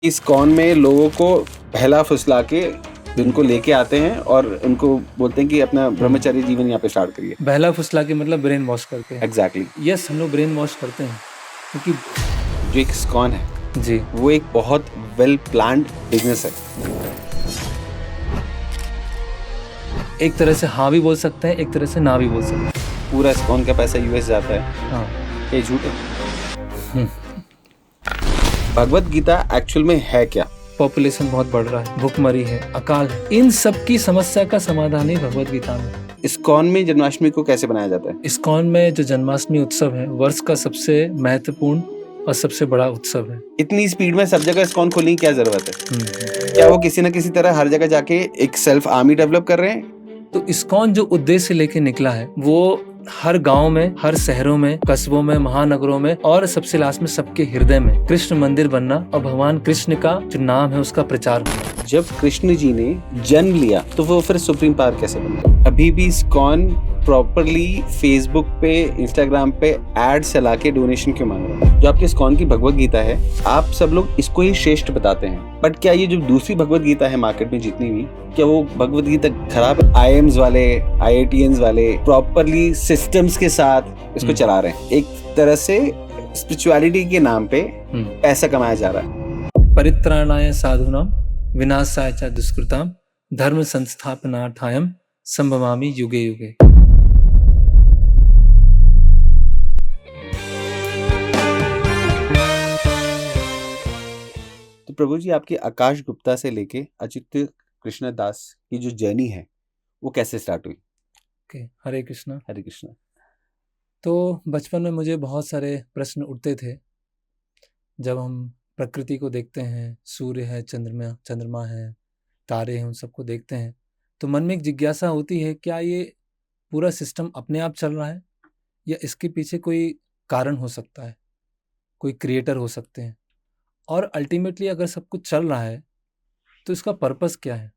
ISKCON में लोगों को बहला फुसला के उनको लेके आते हैं और उनको बोलते हैं कि अपना ब्रह्मचर्य जीवन यहाँ पे स्टार्ट करिए। बहला फुसला के मतलब ब्रेन वॉश करते हैं। एग्जैक्टली। यस, हम लोग ब्रेन वॉश करते हैं क्योंकि जो एक इस्कॉन है जी वो एक बहुत वेल प्लान्ड बिजनेस है। एक तरह से हाँ भी बोल सकते हैं, एक तरह से ना भी बोल सकते हैं। पूरा इस्कॉन का पैसा यूएस जाता है। हाँ, ये झूठ है। भगवत गीता एक्चुअल में है क्या? पॉपुलेशन बहुत बढ़ रहा है, भूखमरी है, अकाल है, इन सब की समस्या का समाधान ही भगवत गीता में। इस्कॉन में जन्माष्टमी को कैसे बनाया जाता है? इस्कॉन में जो जन्माष्टमी उत्सव है वर्ष का सबसे महत्वपूर्ण और सबसे बड़ा उत्सव है। इतनी स्पीड में सब जगह इस्कॉन खोलने की क्या जरूरत है? क्या वो किसी न किसी तरह हर जगह जाके एक सेल्फ आर्मी डेवलप कर रहे हैं? तो इस्कॉन जो उद्देश्य लेके निकला है वो हर गांव में, हर शहरों में, कस्बों में, महानगरों में और सबसे लास्ट में सबके हृदय में कृष्ण मंदिर बनना और भगवान कृष्ण का जो नाम है उसका प्रचार होना। जब कृष्ण जी ने जन्म लिया तो वो फिर सुप्रीम पावर कैसे बन? अभी भी इस्कॉन प्रॉपरली फेसबुक पे, इंस्टाग्राम पे एड चला के डोनेशन क्यों मांग रहा है? जो आपके इस्कॉन की भगवत गीता है, आप सब लोग इसको ही श्रेष्ठ बताते हैं, बट क्या ये जो दूसरी भगवत गीता है मार्केट में जितनी भी, क्या वो भगवत गीता खराब है? आईएम्स वाले, आईआईटीएंस वाले प्रॉपरली सिस्टम्स के साथ इसको चला रहे हैं। एक तरह से स्पिरिचुअलिटी के नाम पे पैसा कमाया जा रहा है। परित्राणाय साधूनां विनाशाय च दुष्कृतां धर्म संस्थापनार्थायं संभवामि युगे युगे। तो प्रभु जी, आपकी आकाश गुप्ता से लेके अच्युत कृष्ण दास की जो जर्नी है वो कैसे स्टार्ट हुई? हरे कृष्णा। हरे कृष्णा। तो बचपन में मुझे बहुत सारे प्रश्न उठते थे। जब हम प्रकृति को देखते हैं, सूर्य है, चंद्रमा है, तारे हैं, उन सबको देखते हैं तो मन में एक जिज्ञासा होती है, क्या ये पूरा सिस्टम अपने आप चल रहा है या इसके पीछे कोई कारण हो सकता है, कोई क्रिएटर हो सकते हैं। और अल्टीमेटली अगर सब कुछ चल रहा है तो इसका पर्पस क्या है।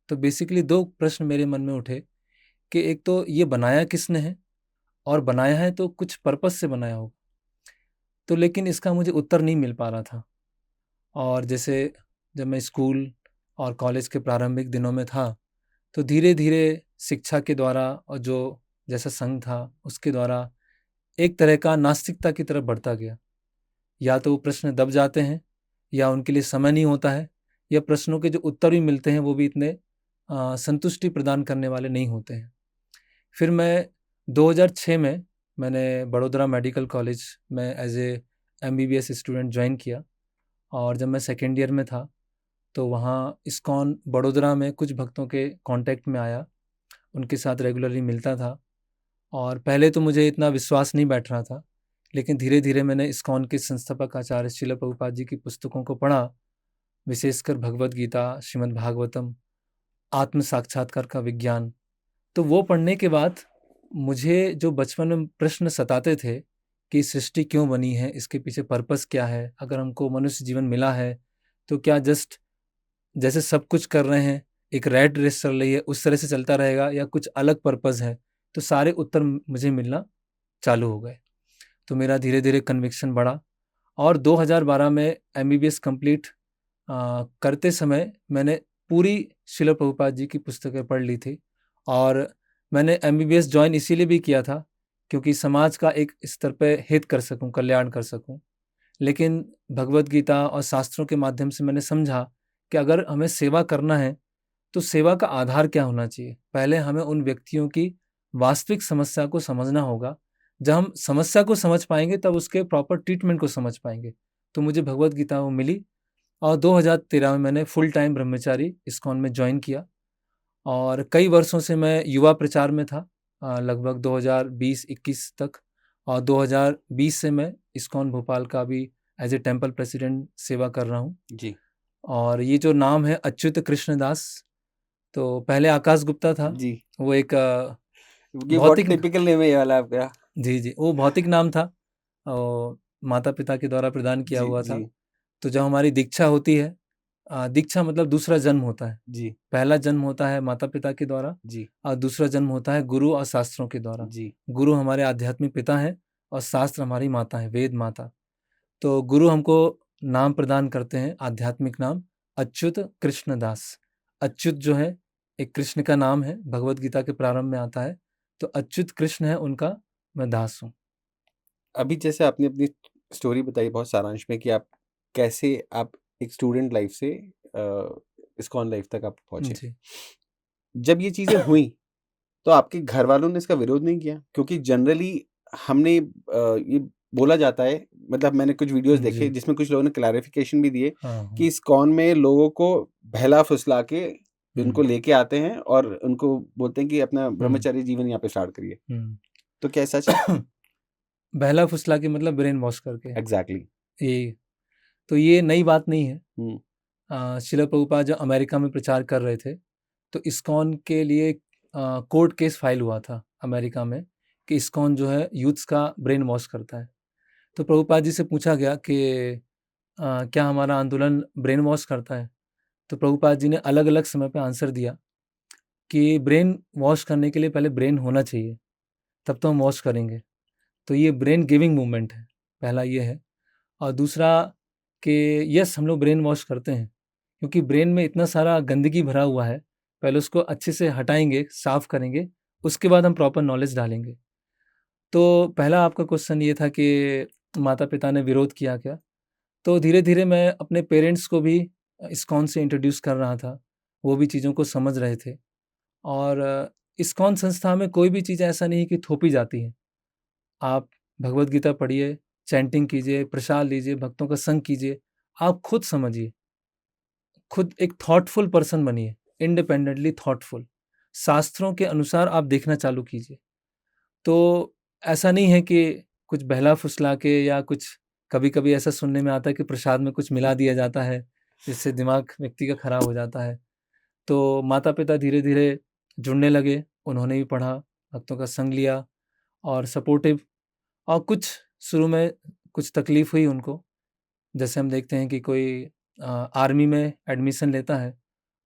तो बेसिकली दो प्रश्न मेरे मन में उठे कि एक तो ये बनाया किसने है, और बनाया है तो कुछ पर्पस से बनाया होगा। तो लेकिन इसका मुझे उत्तर नहीं मिल पा रहा था। और जैसे जब मैं स्कूल और कॉलेज के प्रारंभिक दिनों में था तो धीरे धीरे शिक्षा के द्वारा और जो जैसा संघ था उसके द्वारा एक तरह का नास्तिकता की तरफ बढ़ता गया। या तो वो प्रश्न दब जाते हैं या उनके लिए समय नहीं होता है, या प्रश्नों के जो उत्तर भी मिलते हैं वो भी इतने संतुष्टि प्रदान करने वाले नहीं होते हैं। फिर मैं 2006 में मैंने बड़ोदरा मेडिकल कॉलेज में as a MBBS student join किया। और जब मैं सेकेंड ईयर में था तो वहाँ इस्कॉन बड़ोदरा में कुछ भक्तों के कांटेक्ट में आया, उनके साथ रेगुलरली मिलता था। और पहले तो मुझे इतना विश्वास नहीं बैठ रहा था, लेकिन धीरे धीरे मैंने इस्कॉन के संस्थापक आचार्य श्रील प्रभुपाद जी की पुस्तकों को पढ़ा, विशेषकर भगवत गीता, श्रीमद् भागवतम, आत्म साक्षात्कार का विज्ञान। तो वो पढ़ने के बाद मुझे जो बचपन में प्रश्न सताते थे कि सृष्टि क्यों बनी है, इसके पीछे पर्पस क्या है, अगर हमको मनुष्य जीवन मिला है तो क्या जस्ट जैसे सब कुछ कर रहे हैं एक रैट रेस चल रही है उस तरह से चलता रहेगा या कुछ अलग पर्पस है, तो सारे उत्तर मुझे मिलना चालू हो गए। तो मेरा धीरे धीरे कन्विक्शन बढ़ा और 2012 में MBBS कंप्लीट करते समय मैंने पूरी श्रील प्रभुपाद जी की पुस्तकें पढ़ ली थी। और मैंने MBBS ज्वाइन इसीलिए भी किया था क्योंकि समाज का एक स्तर पे हित कर सकूं, कल्याण कर सकूं। लेकिन भगवत गीता और शास्त्रों के माध्यम से मैंने समझा कि अगर हमें सेवा करना है तो सेवा का आधार क्या होना चाहिए। पहले हमें उन व्यक्तियों की वास्तविक समस्या को समझना होगा। जब हम समस्या को समझ पाएंगे तब उसके प्रॉपर ट्रीटमेंट को समझ पाएंगे। तो मुझे भगवत गीता वो मिली और 2013 में मैंने फुल टाइम ब्रह्मचारी इस्कॉन में ज्वाइन किया। और कई वर्षों से मैं युवा प्रचार में था, लगभग 2020-21 तक। और 2020 से मैं इस्कॉन भोपाल का भी एज ए टेम्पल प्रेसिडेंट सेवा कर रहा हूँ जी। और ये जो नाम है अच्युत कृष्ण दास, तो पहले आकाश गुप्ता था जी। वो एक ये बहुत टिपिकल नेम है ये वाला आपका। जी वो भौतिक नाम था और माता पिता के द्वारा प्रदान किया हुआ था। तो जब हमारी दीक्षा होती है, दीक्षा मतलब दूसरा जन्म होता है जी। पहला जन्म होता है माता पिता के द्वारा जी। और दूसरा जन्म होता है गुरु और शास्त्रों के द्वारा। जी। गुरु हमारे आध्यात्मिक पिता हैं और शास्त्र हमारी माता है, वेद माता। तो गुरु हमको नाम प्रदान करते हैं, आध्यात्मिक नाम, अच्युत कृष्णदास। अच्युत जो है एक कृष्ण का नाम है, भगवत गीता के प्रारंभ में आता है, तो अच्युत कृष्ण है उनका, मैं दास हूँ। अभी जैसे आपने अपनी स्टोरी बताई बहुत सारांश में कि आप कैसे आप एक स्टूडेंट लाइफ से इस्कॉन लाइफ तक आप पहुंचे। जी। जब ये चीजें हुई तो आपके घर वालों ने इसका विरोध नहीं किया? क्योंकि जनरली हमने ये बोला जाता है, मतलब मैंने कुछ वीडियोस देखे जी। जिसमें कुछ लोगों ने क्लैरिफिकेशन भी दिए हाँ, कि हाँ। इस्कॉन में लोगों को बहला फुसला के उनको हुँ, लेके आते हैं और उनको बोलते हैं कि अपना हुँ, ब्रह्मचर्य जीवन यहाँ पे स्टार्ट करिए। हुँ। तो क्या सच है? बहला फुसला के मतलब ब्रेन वॉश करके, एग्जैक्टली। ये तो ये नई बात नहीं है। हम्म। श्रील प्रभुपाद जब अमेरिका में प्रचार कर रहे थे, तो इस्कॉन के लिए कोर्ट केस फाइल हुआ था अमेरिका में कि इस्कॉन जो है यूथ्स का ब्रेन वॉश करता है। तो प्रभुपाद जी से पूछा गया कि क्या हमारा आंदोलन ब्रेन वॉश करता है? तो प्रभुपाद जी ने अलग-अलग समय पे आंसर दिया कि ब्रेन वॉश करने के लिए पहले ब्रेन होना चाहिए, तब तो हम वॉश करेंगे। तो ये ब्रेन गिविंग मूवमेंट है, पहला ये है। और दूसरा कि यस हम लोग ब्रेन वॉश करते हैं, क्योंकि ब्रेन में इतना सारा गंदगी भरा हुआ है, पहले उसको अच्छे से हटाएँगे, साफ़ करेंगे, उसके बाद हम प्रॉपर नॉलेज डालेंगे। तो पहला आपका क्वेश्चन ये था कि माता-पिता ने विरोध किया क्या? तो धीरे-धीरे मैं अपने पेरेंट्स को भी इस्कॉन से इंट्रोड्यूस कर रहा था, वो भी चीज़ों को समझ रहे थे। और इस्कॉन संस्था में कोई भी चीज़ ऐसा नहीं है कि थोपी जाती है। आप भगवत गीता पढ़िए, चैंटिंग कीजिए, प्रसाद लीजिए, भक्तों का संग कीजिए, आप खुद समझिए। खुद एक थॉटफुल पर्सन बनिए, इंडिपेंडेंटली थॉटफुल। शास्त्रों के अनुसार आप देखना चालू कीजिए। तो ऐसा नहीं है कि कुछ बहला-फुसला के या कुछ कभी-कभी ऐसा सुनने में आता है कि प्रसाद में कुछ मिला दिया जाता है, जिससे दिमाग व्यक्ति का खराब हो जाता है। तो माता-पिता धीरे-धीरे जुड़ने लगे, उन्होंने भी पढ़ा, भक्तों का संग लिया और सपोर्टिव। और कुछ शुरू में कुछ तकलीफ़ हुई उनको, जैसे हम देखते हैं कि कोई आर्मी में एडमिशन लेता है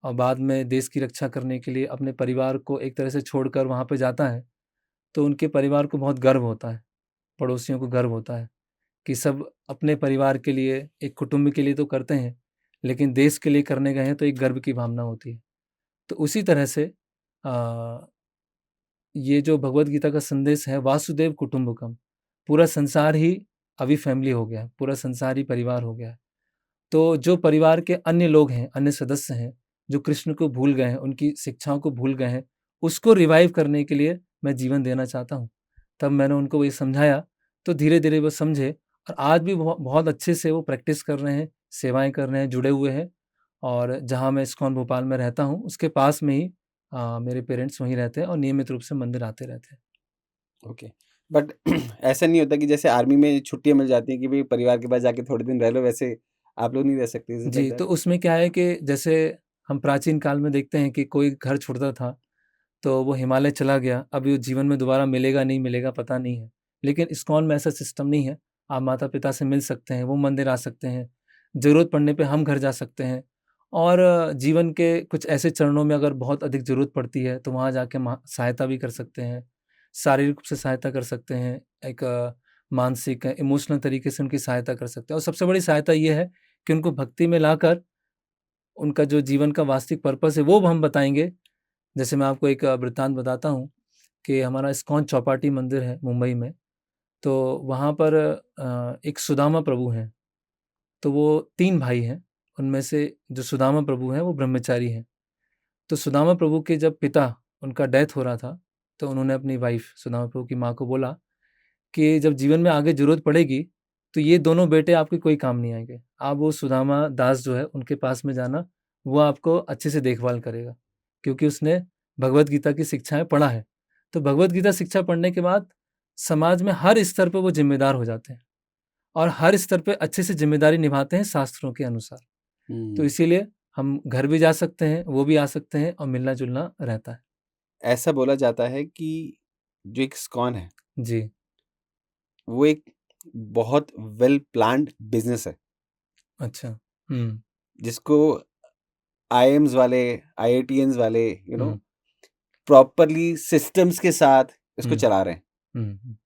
और बाद में देश की रक्षा करने के लिए अपने परिवार को एक तरह से छोड़कर वहाँ पे जाता है, तो उनके परिवार को बहुत गर्व होता है, पड़ोसियों को गर्व होता है कि सब अपने परिवार के लिए, एक कुटुंब के लिए तो करते हैं, लेकिन देश के लिए करने गए हैं तो एक गर्व की भावना होती है। तो उसी तरह से अ, ये जो भगवत गीता का संदेश है वासुदेव कुटुंबकम, पूरा संसार ही अभी फैमिली हो गया है, पूरा संसार ही परिवार हो गया है। तो जो परिवार के अन्य लोग हैं, अन्य सदस्य हैं, जो कृष्ण को भूल गए हैं, उनकी शिक्षाओं को भूल गए हैं, उसको रिवाइव करने के लिए मैं जीवन देना चाहता हूँ। तब मैंने उनको ये समझाया, तो धीरे-धीरे वो समझे और आज भी बहुत अच्छे से वो प्रैक्टिस कर रहे हैं, सेवाएँ कर रहे हैं, जुड़े हुए हैं। और जहाँ मैं इस्कॉन भोपाल में रहता हूँ, उसके पास में ही मेरे पेरेंट्स वहीं रहते हैं और नियमित रूप से मंदिर आते रहते हैं। ओके। बट ऐसा नहीं होता कि जैसे आर्मी में छुट्टियां मिल जाती हैं कि भाई परिवार के पास जाके थोड़े दिन रह लो, वैसे आप लोग नहीं रह सकते? इज इट लाइक जी, तो दैट? उसमें क्या है कि जैसे हम प्राचीन काल में देखते हैं कि कोई घर छोड़ता था, तो वो हिमालय चला गया, अब वो जीवन में दोबारा मिलेगा, नहीं मिलेगा पता नहीं है। लेकिन इस्कॉन में ऐसा सिस्टम नहीं है, आप माता-पिता से मिल सकते हैं, वो मंदिर आ सकते हैं, ज़रूरत पड़ने पे हम घर जा सकते हैं और जीवन के कुछ ऐसे चरणों में अगर बहुत अधिक ज़रूरत पड़ती है, तो वहाँ जाके सहायता भी कर सकते हैं, शारीरिक रूप से सहायता कर सकते हैं, एक मानसिक इमोशनल तरीके से उनकी सहायता कर सकते हैं और सबसे बड़ी सहायता ये है कि उनको भक्ति में लाकर उनका जो जीवन का वास्तविक पर्पस है, वो हम बताएँगे। जैसे मैं आपको एक वृत्तांत बताता हूँ कि हमारा इस्कॉन चौपाटी मंदिर है मुंबई में, तो वहाँ पर एक सुदामा प्रभु हैं, तो वो 3 भाई हैं, उनमें से जो सुदामा प्रभु हैं, वो ब्रह्मचारी हैं। तो सुदामा प्रभु के जब पिता उनका डेथ हो रहा था, तो उन्होंने अपनी वाइफ़ सुदामा प्रभु की माँ को बोला कि जब जीवन में आगे ज़रूरत पड़ेगी, तो ये दोनों बेटे आपके कोई काम नहीं आएँगे। आप वो सुदामा दास जो है, उनके पास में जाना, वो आपको अच्छे से देखभाल करेगा, क्योंकि उसने भगवत गीता की शिक्षाएँ पढ़ा है। तो भगवत गीता शिक्षा पढ़ने के बाद समाज में हर स्तर पे वो ज़िम्मेदार हो जाते हैं और हर स्तर पे अच्छे से ज़िम्मेदारी निभाते हैं शास्त्रों के अनुसार। तो हम्म। इसीलिए हम घर भी जा सकते हैं, वो भी आ सकते हैं और मिलना-जुलना रहता है। ऐसा बोला जाता है कि जो एक स्कॉन है जी, वो एक बहुत वेल प्लान्ड बिजनेस है, अच्छा। हुँ, जिसको आईएम्स वाले, आईआईटीएंस वाले हुँ, प्रॉपरली सिस्टम्स के साथ इसको हुँ, चला रहे हैं। हुँ, हुँ,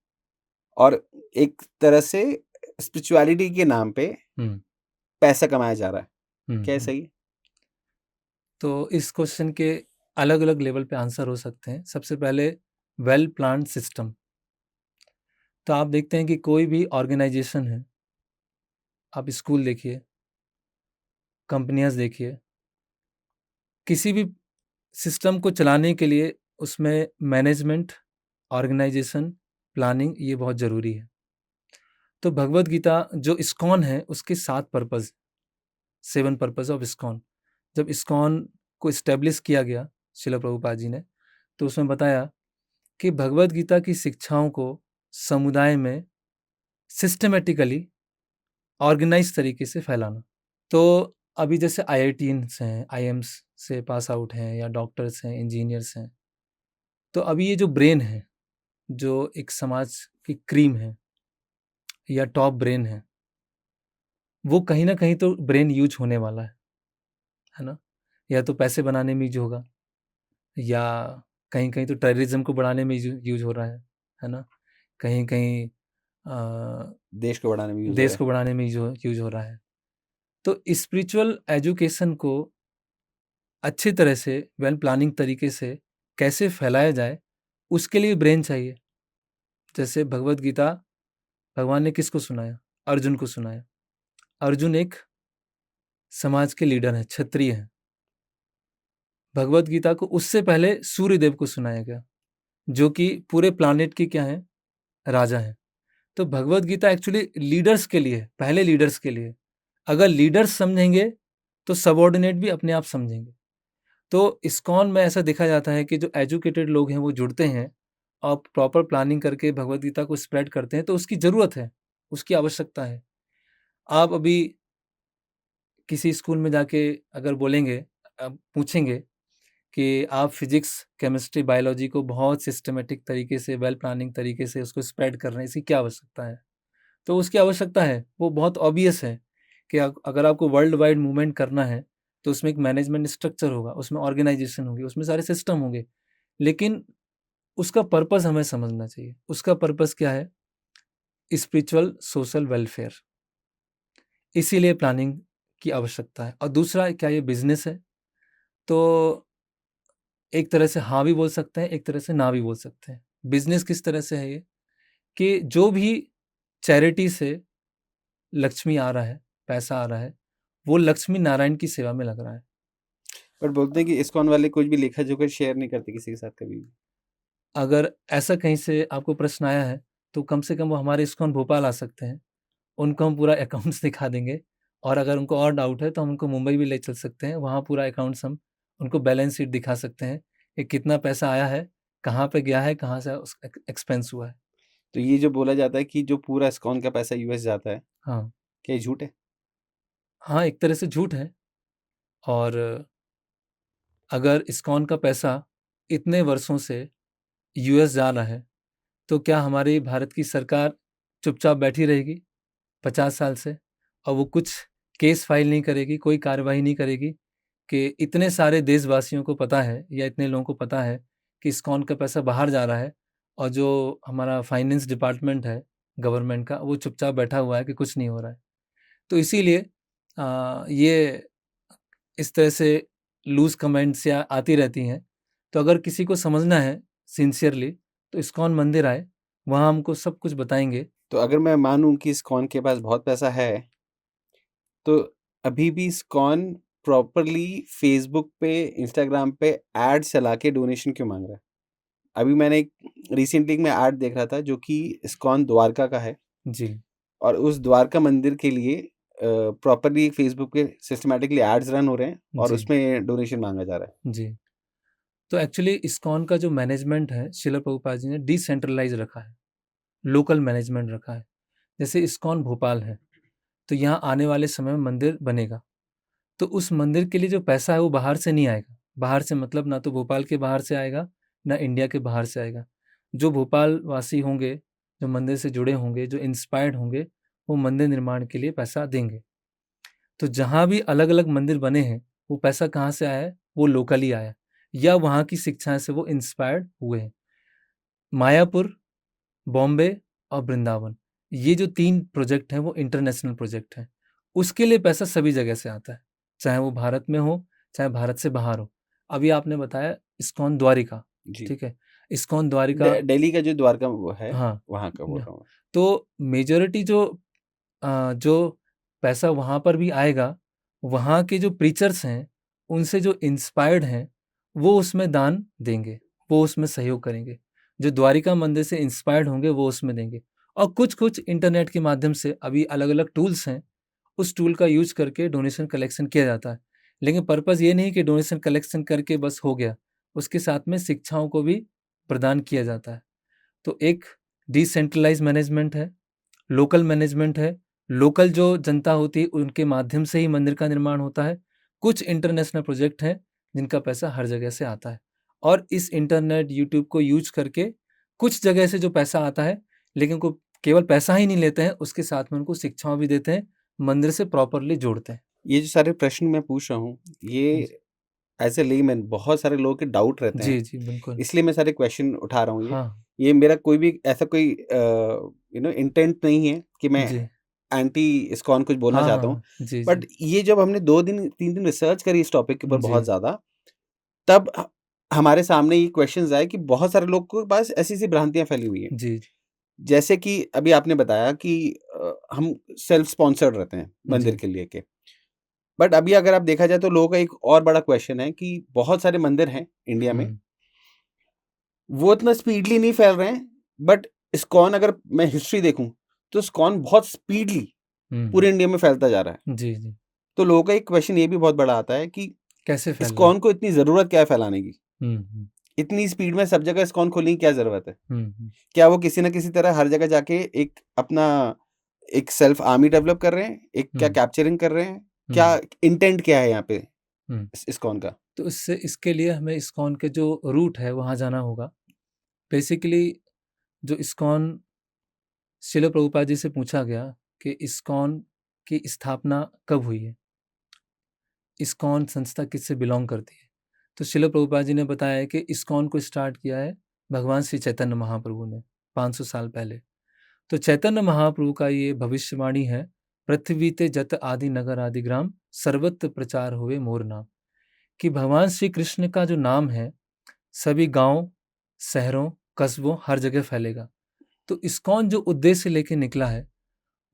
और एक तरह से स्पिरिचुअलिटी के नाम पे हुँ, पैसा कमाया जा रहा है, हम्म, क्या ये हम्म। सही है? तो इस क्वेश्चन के अलग अलग लेवल पे आंसर हो सकते हैं। सबसे पहले, वेल प्लान्ड सिस्टम। तो आप देखते हैं कि कोई भी ऑर्गेनाइजेशन है, आप स्कूल देखिए, कंपनियां देखिए, किसी भी सिस्टम को चलाने के लिए उसमें मैनेजमेंट, ऑर्गेनाइजेशन, प्लानिंग ये बहुत ज़रूरी है। तो भगवत गीता जो इस्कॉन है उसके 7 पर्पस, 7 पर्पस ऑफ इस्कॉन। जब इस्कॉन को इस्टेब्लिश किया गया शिला प्रभुपाद जी ने, तो उसमें बताया कि भगवत गीता की शिक्षाओं को समुदाय में सिस्टमेटिकली ऑर्गेनाइज तरीके से फैलाना। तो अभी जैसे आईआईटीएंस हैं, आईएम्स से पास आउट हैं, या डॉक्टर्स हैं, इंजीनियर्स हैं, तो अभी ये जो ब्रेन है, जो एक समाज की क्रीम है या टॉप ब्रेन है, वो कहीं ना कहीं तो ब्रेन यूज होने वाला है ना। या तो पैसे बनाने में यूज होगा, या कहीं कहीं तो टेररिज्म को बढ़ाने में यूज हो रहा है ना। कहीं कहीं देश को बढ़ाने में यूज हो देश रहा को बढ़ाने में यूज हो रहा है। तो स्पिरिचुअल एजुकेशन को अच्छी तरह से वेल प्लानिंग तरीके से कैसे फैलाया जाए, उसके लिए ब्रेन चाहिए। जैसे भगवत गीता भगवान ने किसको सुनाया? अर्जुन को सुनाया। अर्जुन एक समाज के लीडर हैं, क्षत्रिय हैं। भगवत गीता को उससे पहले सूर्यदेव को सुनाया गया, जो कि पूरे प्लानेट के क्या हैं? राजा हैं। तो भगवत गीता एक्चुअली लीडर्स के लिए है, पहले लीडर्स के लिए। अगर लीडर्स समझेंगे तो सबऑर्डिनेट भी अपने आप समझेंगे। तो इस्कॉन में ऐसा देखा जाता है कि जो एजुकेटेड लोग हैं वो जुड़ते हैं और प्रॉपर प्लानिंग करके भगवत गीता को स्प्रेड करते हैं। तो उसकी ज़रूरत है, उसकी आवश्यकता है। आप अभी किसी स्कूल में जाके अगर बोलेंगे, पूछेंगे कि आप फिजिक्स, केमिस्ट्री, बायोलॉजी को बहुत सिस्टमेटिक तरीके से, वेल प्लानिंग तरीके से उसको स्प्रेड कर रहे हैं, इसकी क्या आवश्यकता है? तो उसकी आवश्यकता है, वो बहुत ऑब्वियस है कि अगर आपको वर्ल्ड वाइड मूवमेंट करना है तो उसमें एक मैनेजमेंट स्ट्रक्चर होगा, उसमें ऑर्गेनाइजेशन होगी, उसमें सारे सिस्टम होंगे। लेकिन उसका पर्पस हमें समझना चाहिए। उसका पर्पस क्या है? Spiritual social welfare. इसीलिए प्लानिंग की आवश्यकता है। और दूसरा, क्या ये बिजनेस है? तो एक तरह से हाँ भी बोल सकते हैं, एक तरह से ना भी बोल सकते हैं। बिजनेस किस तरह से है ये? कि जो भी चैरिटी से लक्ष्मी आ रहा है, पैसा आ रहा है, वो लक्ष्मी नारायण की सेवा में लग रहा है। पर बोलते हैं कि इस्कॉन वाले कुछ भी लेखा जोखा शेयर नहीं करते किसी के साथ कभी भी। अगर ऐसा कहीं से आपको प्रश्न आया है, तो कम से कम वो हमारे इस्कॉन भोपाल आ सकते हैं। उनको हम पूरा अकाउंट्स दिखा देंगे। और अगर उनको और डाउट है तो हम उनको मुंबई भी ले चल सकते हैं। वहाँ पूरा अकाउंट्स हम उनको बैलेंस शीट दिखा सकते हैं कि कितना पैसा आया है, कहाँ पे गया है, कहाँ से एक्सपेंस हुआ है। तो ये जो बोला जाता है कि जो पूरा इस्कॉन का पैसा यूएस जाता है, हाँ, क्या ये झूठ है? हाँ, एक तरह से झूठ है। और अगर इस्कॉन का पैसा इतने वर्षों से यूएस जा रहा है, तो क्या हमारी भारत की सरकार चुपचाप बैठी रहेगी 50 साल से, और वो कुछ केस फाइल नहीं करेगी, कोई कार्रवाई नहीं करेगी? कि इतने सारे देशवासियों को पता है, या इतने लोगों को पता है कि इस्कॉन का पैसा बाहर जा रहा है, और जो हमारा फाइनेंस डिपार्टमेंट है गवर्नमेंट का, वो चुपचाप बैठा हुआ है कि कुछ नहीं हो रहा है। तो इसीलिए ये इस तरह से लूज़ कमेंट्स या आती रहती हैं। तो अगर किसी को समझना है सिंसियरली, तो इस्कॉन मंदिर आए, वहाँ हमको सब कुछ बताएँगे। तो अगर मैं मानूं कि इस्कॉन के पास बहुत पैसा है, तो अभी भी इस्कॉन प्रॉपरली फेसबुक पे, इंस्टाग्राम पे एड चला के डोनेशन क्यों मांग रहा है? अभी मैंने एक रिसेंटली में एड देख रहा था जो कि इस्कॉन द्वारका का है, जी, और उस द्वारका मंदिर के लिए प्रॉपरली फेसबुक पे सिस्टमैटिकली एड्स रन हो रहे हैं और जी, उसमें डोनेशन मांगा जा रहा है। जी। तो एक्चुअली इस्कॉन का जो मैनेजमेंट है, शिला प्रभुपाद जी ने डिसेंट्रलाइज़ रखा है, लोकल मैनेजमेंट रखा है। जैसे इस्कॉन भोपाल है, तो यहाँ आने वाले समय में मंदिर बनेगा। तो उस मंदिर के लिए जो पैसा है वो बाहर से नहीं आएगा। बाहर से मतलब ना तो भोपाल के बाहर से आएगा, ना इंडिया के बाहर से आएगा। जो भोपाल वासी होंगे, जो मंदिर से जुड़े होंगे, जो इंस्पायर्ड होंगे, वो मंदिर निर्माण के लिए पैसा देंगे। तो जहाँ भी अलग-अलग मंदिर बने हैं, वो पैसा कहाँ से आया है? वो लोकली आया है, या वहाँ की शिक्षाएँ से वो इंस्पायर्ड हुए हैं। मायापुर, बॉम्बे और वृंदावन, ये जो 3 प्रोजेक्ट हैं वो इंटरनेशनल प्रोजेक्ट हैं। उसके लिए पैसा सभी जगह से आता है, चाहे वो भारत में हो, चाहे भारत से बाहर हो। अभी आपने बताया इस्कॉन द्वारिका, जी। ठीक है? इस्कॉन द्वारिका दिल्ली का जो द्वारका वो है, हाँ, वहाँ का बोल रहा हूँ। तो मेजॉरिटी जो पैसा वहाँ पर भी आएगा, वहाँ के जो प्रीचर्स हैं, उनसे जो इंस्पायर्ड हैं, वो उसमें दान देंगे, वो उसमें सहयोग करेंगे। जो द्वारिका मंदिर से इंस्पायर्ड होंगे, वो उसमें देंगे। और कुछ-कुछ इंटरनेट के माध्यम से अभी अलग-अलग टूल्स हैं, उस टूल का यूज़ करके डोनेशन कलेक्शन किया जाता है। लेकिन पर्पज़ ये नहीं कि डोनेशन कलेक्शन करके बस हो गया, उसके साथ में शिक्षाओं को भी प्रदान किया जाता है। तो एक डिसेंट्रलाइज़ मैनेजमेंट है, लोकल मैनेजमेंट है, लोकल जो जनता होती है उनके माध्यम से ही मंदिर का निर्माण होता है। कुछ इंटरनेशनल प्रोजेक्ट हैं जिनका पैसा हर जगह से आता है। और इस इंटरनेट, यूट्यूब को यूज़ करके कुछ जगह से जो पैसा आता है, लेकिन को केवल पैसा ही नहीं लेते हैं, उसके साथ में उनको शिक्षाएँ भी देते हैं, मंदिर से प्रॉपर्ली जोड़ते हैं। ये जो सारे प्रश्न मैं पूछ रहा हूँ, ये एज़ अ लेमैन बहुत सारे लोगों के डाउट रहते हैं, जी, बिल्कुल। इसलिए मैं सारे क्वेश्चन उठा रहा हूँ ये। हाँ, ये मेरा कोई भी ऐसा कोई इंटेंट नहीं है कि मैं जी। एंटी इस्कॉन कुछ बोलना चाहता हूँ। जी। बट ये जब हमने 2 दिन 3 दिन रिसर्च करी इस टॉपिक के ऊपर जी, बहुत ज़्यादा, तब हमारे सामने ये क्वेश्चन्स आए कि बहुत सारे लोगों के पास ऐसी-ऐसी भ्रांतियाँ फैली हुई हैं। जी, जैसे कि अभी आपने बताया कि हम सेल्फ स्पॉन्सर्ड रहते हैं मंदिर जी। के लिए के। बट अभी अगर आप देखा जाए तो लोगों का एक और बड़ा क्वेश्चन है कि बहुत सारे मंदिर हैं इंडिया में, हुँ, वो इतना स्पीडली नहीं फैल रहे हैं, बट इस्कॉन अगर मैं हिस्ट्री देखूँ, तो इस्कॉन बहुत स्पीडली हुँ। पूरे इंडिया में फैलता जा रहा है। जी। तो लोगों का एक क्वेश्चन ये भी बहुत बड़ा आता है कि कैसे फैल रहा है? इस्कॉन को इतनी ज़रूरत क्या है फैलाने की? हुँ। इतनी स्पीड में सब जगह इस्कॉन खोलने की क्या ज़रूरत है? हुँ। क्या वो किसी न किसी तरह हर जगह जाके एक अपना एक सेल्फ आर्मी डेवलप कर रहे हैं? एक क्या हुँ, कैप्चरिंग कर रहे हैं? क्या हुँ, इंटेंट क्या है यहाँ पे हुँ। इस्कॉन का? तो इसके लिए हमें इस्कॉन के जो रूट है वहाँ जाना होगा। बेसिकली जो इस्कॉन शिल प्रभुपाद जी से पूछा गया कि इस्कॉन की स्थापना कब हुई है? इस्कॉन संस्था किससे बिलॉन्ग करती है? तो शिल प्रभुपाद जी ने बताया है कि इस्कॉन को स्टार्ट किया है भगवान श्री चैतन्य महाप्रभु ने 500 साल पहले। तो चैतन्य महाप्रभु का ये भविष्यवाणी है, पृथ्वी ते जत आदि नगर आदि ग्राम सर्वत्र प्रचार हुए मोर नाम। कि भगवान श्री कृष्ण का जो नाम है, सभी गांव, शहरों, कस्बों हर जगह फैलेगा। तो इस्कॉन जो उद्देश्य लेके निकला है,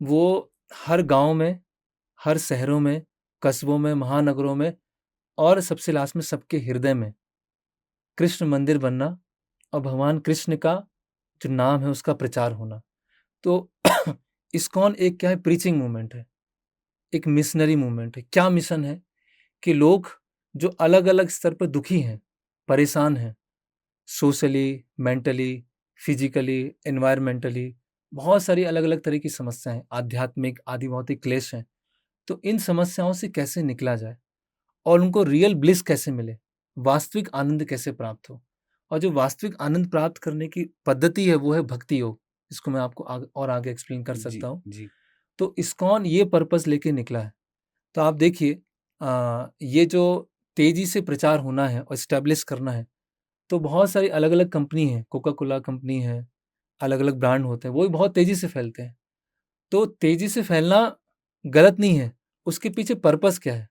वो हर गांव में, हर शहरों में, कस्बों में, महानगरों में और सबसे लास्ट में सबके हृदय में कृष्ण मंदिर बनना और भगवान कृष्ण का जो नाम है उसका प्रचार होना। तो इस्कॉन एक क्या है, प्रीचिंग मूवमेंट है, एक मिशनरी मूवमेंट है। क्या मिशन है कि लोग जो अलग-अलग स्तर पर दुखी हैं, परेशान हैं, सोशली, मेंटली, फिजिकली, एनवायरमेंटली, बहुत सारी अलग-अलग तरह की समस्याएं, आध्यात्मिक, आदि भौतिक क्लेश हैं। तो इन समस्याओं से कैसे निकला जाए और उनको रियल ब्लिस कैसे मिले, वास्तविक आनंद कैसे प्राप्त हो। और जो वास्तविक आनंद प्राप्त करने की पद्धति है वो है भक्ति योग, इसको मैं आपको और आगे एक्सप्लेन कर जी, सकता हूँ। जी। तो इस्कॉन ये पर्पस लेके निकला है। तो आप देखिए, ये जो तेजी से प्रचार होना है और स्टैब्लिश करना है, तो बहुत सारी अलग-अलग कंपनी है, कोका कोला कंपनी है, अलग-अलग ब्रांड होते हैं, वो भी बहुत तेजी से फैलते हैं। तो तेजी से फैलना गलत नहीं है, उसके पीछे पर्पस क्या है?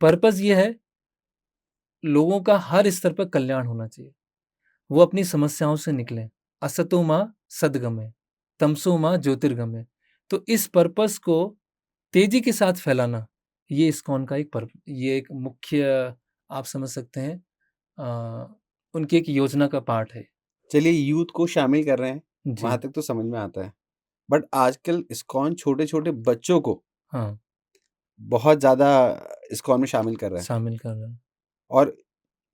पर्पस ये है, लोगों का हर स्तर पर कल्याण होना चाहिए। वो अपनी समस्याओं से निकलें। असतो माँ सद्गमय, तमसो माँ ज्योतिर्गमय। तो इस पर्पस को तेजी के साथ फैलाना, ये इस्कॉन का ये एक मुख्य, आप समझ सकते हैं, उनकी एक योजना का पार्ट है। चलिए यूथ को शामिल कर रहे हैं, वहाँ जी, तक तो समझ में आता है। बट आजकल इस्कॉन छोटे-छोटे बच्चों को हाँ, बहुत ज़्यादा इस्कॉन में शामिल कर रहा है। शामिल कर रहा है। और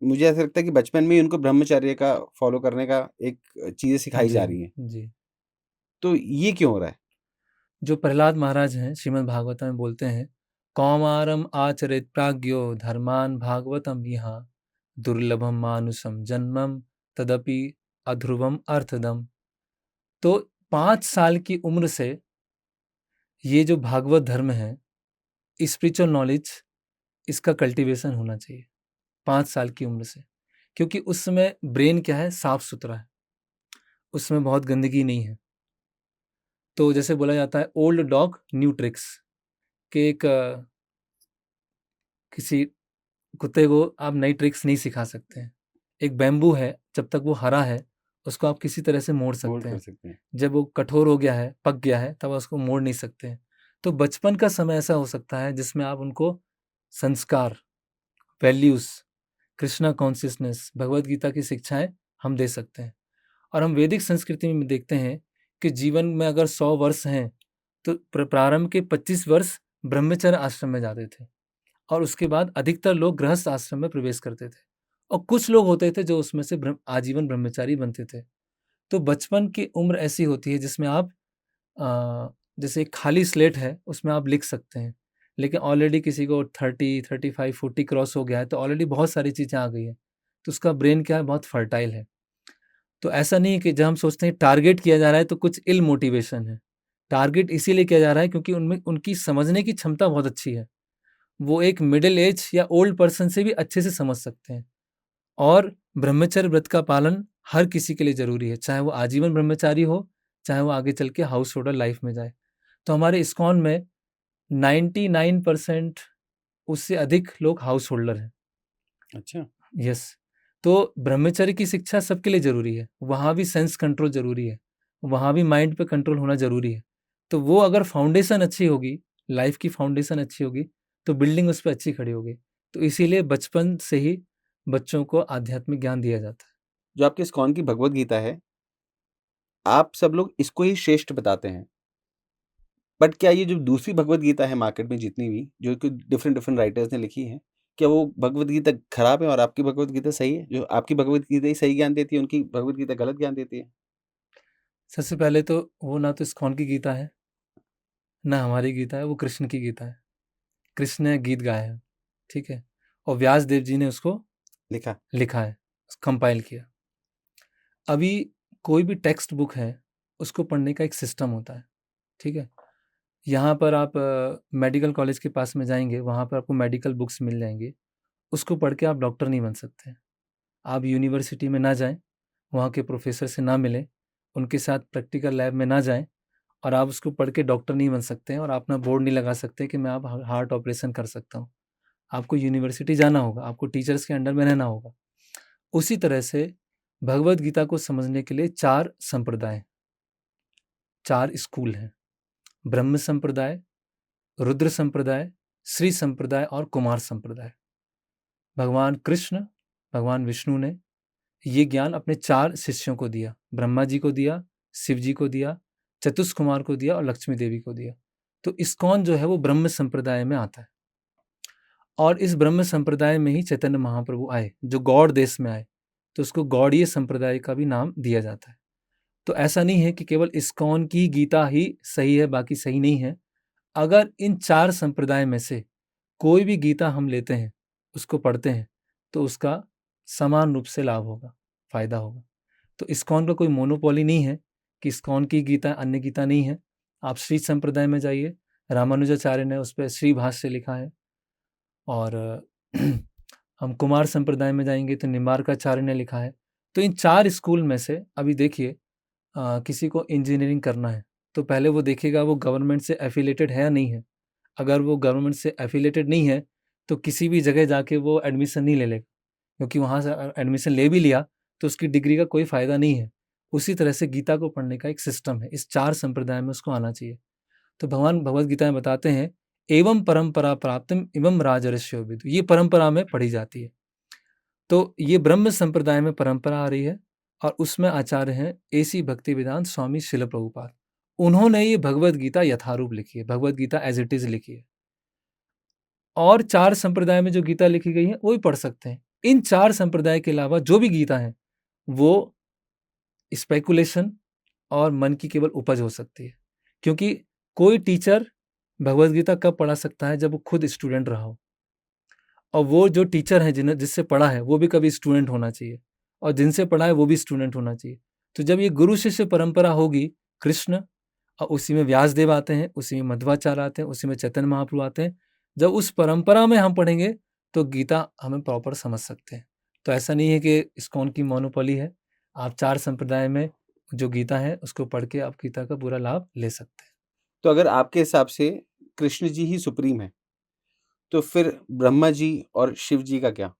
मुझे ऐसा लगता है कि बचपन में ही उनको ब्रह्मचर्य का फ़ॉलो करने का एक चीज़ें सिखाई जी, जा रही हैं। जी। तो ये क्यों हो रहा है? जो प्रहलाद महाराज हैं, श्रीमद् भागवत में बोलते हैं, कौमारम आचरित प्राज्ञो धर्मान भागवतम यहाँ दुर्लभम मानुषम जन्मम तदपि अध्रुवम अर्थदम। तो 5 साल की उम्र से ये जो भागवत धर्म है, स्पिरिचुअल नॉलेज, इसका कल्टीवेशन होना चाहिए 5 साल की उम्र से। क्योंकि उस समय ब्रेन क्या है, साफ-सुथरा है, उसमें बहुत गंदगी नहीं है। तो जैसे बोला जाता है, ओल्ड डॉग न्यू ट्रिक्स, कि एक किसी कुत्ते को आप नई ट्रिक्स नहीं सिखा सकते हैं। एक बैम्बू है, जब तक वो हरा है, उसको आप किसी तरह से मोड़ मोड़ सकते कर हैं। सकते हैं। जब वो कठोर हो गया है, पक गया है, तब आप उसको मोड़ नहीं सकते हैं। तो बचपन का समय ऐसा हो सकता है जिसमें आप उनको संस्कार, वैल्यूज़, कृष्णा कॉन्शियसनेस, भगवद गीता की शिक्षाएँ हम दे सकते हैं। और हम वैदिक संस्कृति में देखते हैं कि जीवन में अगर 100 वर्ष हैं, तो प्रारंभ के 25 वर्ष ब्रह्मचर्य आश्रम में जाते थे और उसके बाद अधिकतर लोग गृहस्थ आश्रम में प्रवेश करते थे और कुछ लोग होते थे जो उसमें से आजीवन ब्रह्मचारी बनते थे। तो बचपन की उम्र ऐसी होती है जिसमें आप जैसे एक खाली स्लेट है, उसमें आप लिख सकते हैं। लेकिन ऑलरेडी किसी को 30, 35, 40 क्रॉस हो गया है, तो ऑलरेडी बहुत सारी चीज़ें आ गई हैं। तो उसका ब्रेन क्या है, बहुत फर्टाइल है। तो ऐसा नहीं है कि जब हम सोचते हैं टारगेट किया जा रहा है तो कुछ इल मोटिवेशन है। टारगेट इसीलिए किया जा रहा है क्योंकि उनमें उनकी समझने की क्षमता बहुत अच्छी है। वो एक मिडिल एज या ओल्ड पर्सन से भी अच्छे से समझ सकते हैं। और ब्रह्मचर्य व्रत का पालन हर किसी के लिए ज़रूरी है, चाहे वो आजीवन ब्रह्मचारी हो, चाहे वो आगे चल के हाउस होल्डर लाइफ में जाए। तो हमारे इस्कॉन में 99% उससे अधिक लोग हाउस होल्डर हैं। अच्छा। यस। तो ब्रह्मचर्य की शिक्षा सबके लिए ज़रूरी है। वहाँ भी सेंस कंट्रोल ज़रूरी है। वहाँ भी माइंड पे कंट्रोल होना ज़रूरी है। तो वो अगर फाउंडेशन अच्छी होगी, लाइफ की फाउंडेशन अच्छी होगी, तो बिल्डिंग उस पे अच्छी खड़ी होगी। तो इसीलिए बचपन से ही बच्चों को आध्यात्मिक ज्ञान दिया जाता है। जो आपके इस्कॉन की भगवद गीता है, आप सब लोग इसको ही श्रेष्ठ बताते हैं। बट क्या ये जो दूसरी भगवद गीता है मार्केट में जितनी भी, जो कि डिफरेंट राइटर्स ने लिखी है, क्या वो भगवद गीता खराब है और आपकी भगवद गीता सही है? जो आपकी भगवद गीता ही सही ज्ञान देती है, उनकी भगवद गीता गलत ज्ञान देती है? सबसे पहले तो वो ना तो इस्कॉन की गीता है, ना हमारी गीता है, वो कृष्ण की गीता है। कृष्ण ने गीत गाया है, ठीक है? और व्यास देव जी ने उसको लिखा। लिखा है, कंपाइल किया। अभी कोई भी टेक्स्ट बुक है, उसको पढ़ने का एक सिस्टम होता है, ठीक है? यहाँ पर आप मेडिकल कॉलेज के पास में जाएँगे, वहाँ पर आपको मेडिकल बुक्स मिल जाएँगी। उसको पढ़ के आप डॉक्टर नहीं बन सकते हैं। आप यूनिवर्सिटी में ना जाएँ, वहाँ के प्रोफ़ेसर से ना मिलें, उनके साथ प्रैक्टिकल लैब में ना जाएँ और आप उसको पढ़ के डॉक्टर नहीं बन सकते हैं और अपना बोर्ड नहीं लगा सकते कि मैं अब हार्ट ऑपरेशन कर सकता हूँ। आपको यूनिवर्सिटी जाना होगा, आपको टीचर्स के अंडर में रहना होगा। उसी तरह से भगवद गीता को समझने के लिए 4 संप्रदाय, 4 स्कूल हैं। ब्रह्म संप्रदाय, रुद्र संप्रदाय, श्री संप्रदाय और कुमार संप्रदाय। भगवान कृष्ण, भगवान विष्णु ने ये ज्ञान अपने 4 शिष्यों को दिया। ब्रह्मा जी को दिया, शिव जी को दिया, चतुष कुमार को दिया और लक्ष्मी देवी को दिया। तो इस्कॉन जो है वो ब्रह्म संप्रदाय में आता है। और इस ब्रह्म संप्रदाय में ही चैतन्य महाप्रभु आए, जो गौड़ देश में आए। तो उसको गौड़ीय संप्रदाय का भी नाम दिया जाता है। तो ऐसा नहीं है कि केवल इस्कॉन की गीता ही सही है, बाकी सही नहीं है। अगर इन 4 संप्रदाय में से कोई भी गीता हम लेते हैं, उसको पढ़ते हैं, तो उसका समान रूप से लाभ होगा, फ़ायदा होगा। तो इस्कॉन का कोई मोनोपोली नहीं है कि इस्कॉन की गीता अन्य गीता नहीं है। आप श्री संप्रदाय में जाइए, रामानुजाचार्य ने उस पे श्री भाष्य लिखा है। और हम कुमार संप्रदाय में जाएँगे तो निम्बार्काचार्य ने लिखा है। तो इन 4 स्कूल में से अभी देखिए किसी को इंजीनियरिंग करना है, तो पहले वो देखेगा वो गवर्नमेंट से एफ़िलिएटेड है या नहीं है। अगर वो गवर्नमेंट से एफ़िलिएटेड नहीं है, तो किसी भी जगह जाके वो एडमिशन नहीं ले लेगा, क्योंकि वहाँ से एडमिशन ले भी लिया, तो उसकी डिग्री का कोई फ़ायदा नहीं है। उसी तरह से गीता को पढ़ने का एक सिस्टम है, इस 4 संप्रदाय में उसको आना चाहिए। तो भगवान भगवद गीता में बताते हैं, एवं परंपरा प्राप्तम इमं राजर्षयो विदु, ये परंपरा में पढ़ी जाती है। तो ये ब्रह्म संप्रदाय में परंपरा आ रही है और उसमें आचार्य हैं एसी भक्तिवेदांत स्वामी शिल प्रभुपाद। उन्होंने ये भगवद गीता यथारूप लिखी है, Bhagavad Gita as it is लिखी है। और 4 संप्रदाय में जो गीता लिखी गई है वो भी पढ़ सकते हैं। इन 4 संप्रदाय के अलावा जो भी गीता है वो स्पेकुलेशन और मन की केवल उपज हो सकती है, क्योंकि कोई टीचर भगवद गीता कब पढ़ा सकता है, जब वो खुद स्टूडेंट रहा हो। और वो जो टीचर है जिससे पढ़ा है वो भी कभी स्टूडेंट होना चाहिए, और जिनसे पढ़ा है वो भी स्टूडेंट होना चाहिए। तो जब ये गुरु शिष्य परंपरा होगी, कृष्ण और उसी में व्यासदेव आते हैं, उसी में मध्वाचार्य आते हैं, उसी में चैतन्य महाप्रभु आते हैं। जब उस परंपरा में हम पढ़ेंगे तो गीता हमें प्रॉपर समझ सकते हैं। तो ऐसा नहीं है कि इस्कॉन की मोनोपोली है। आप 4 संप्रदाय में जो गीता है उसको पढ़ के आप गीता का पूरा लाभ ले सकते हैं। तो अगर आपके हिसाब से कृष्ण जी ही सुप्रीम है, तो फिर ब्रह्मा जी और शिव जी का क्या?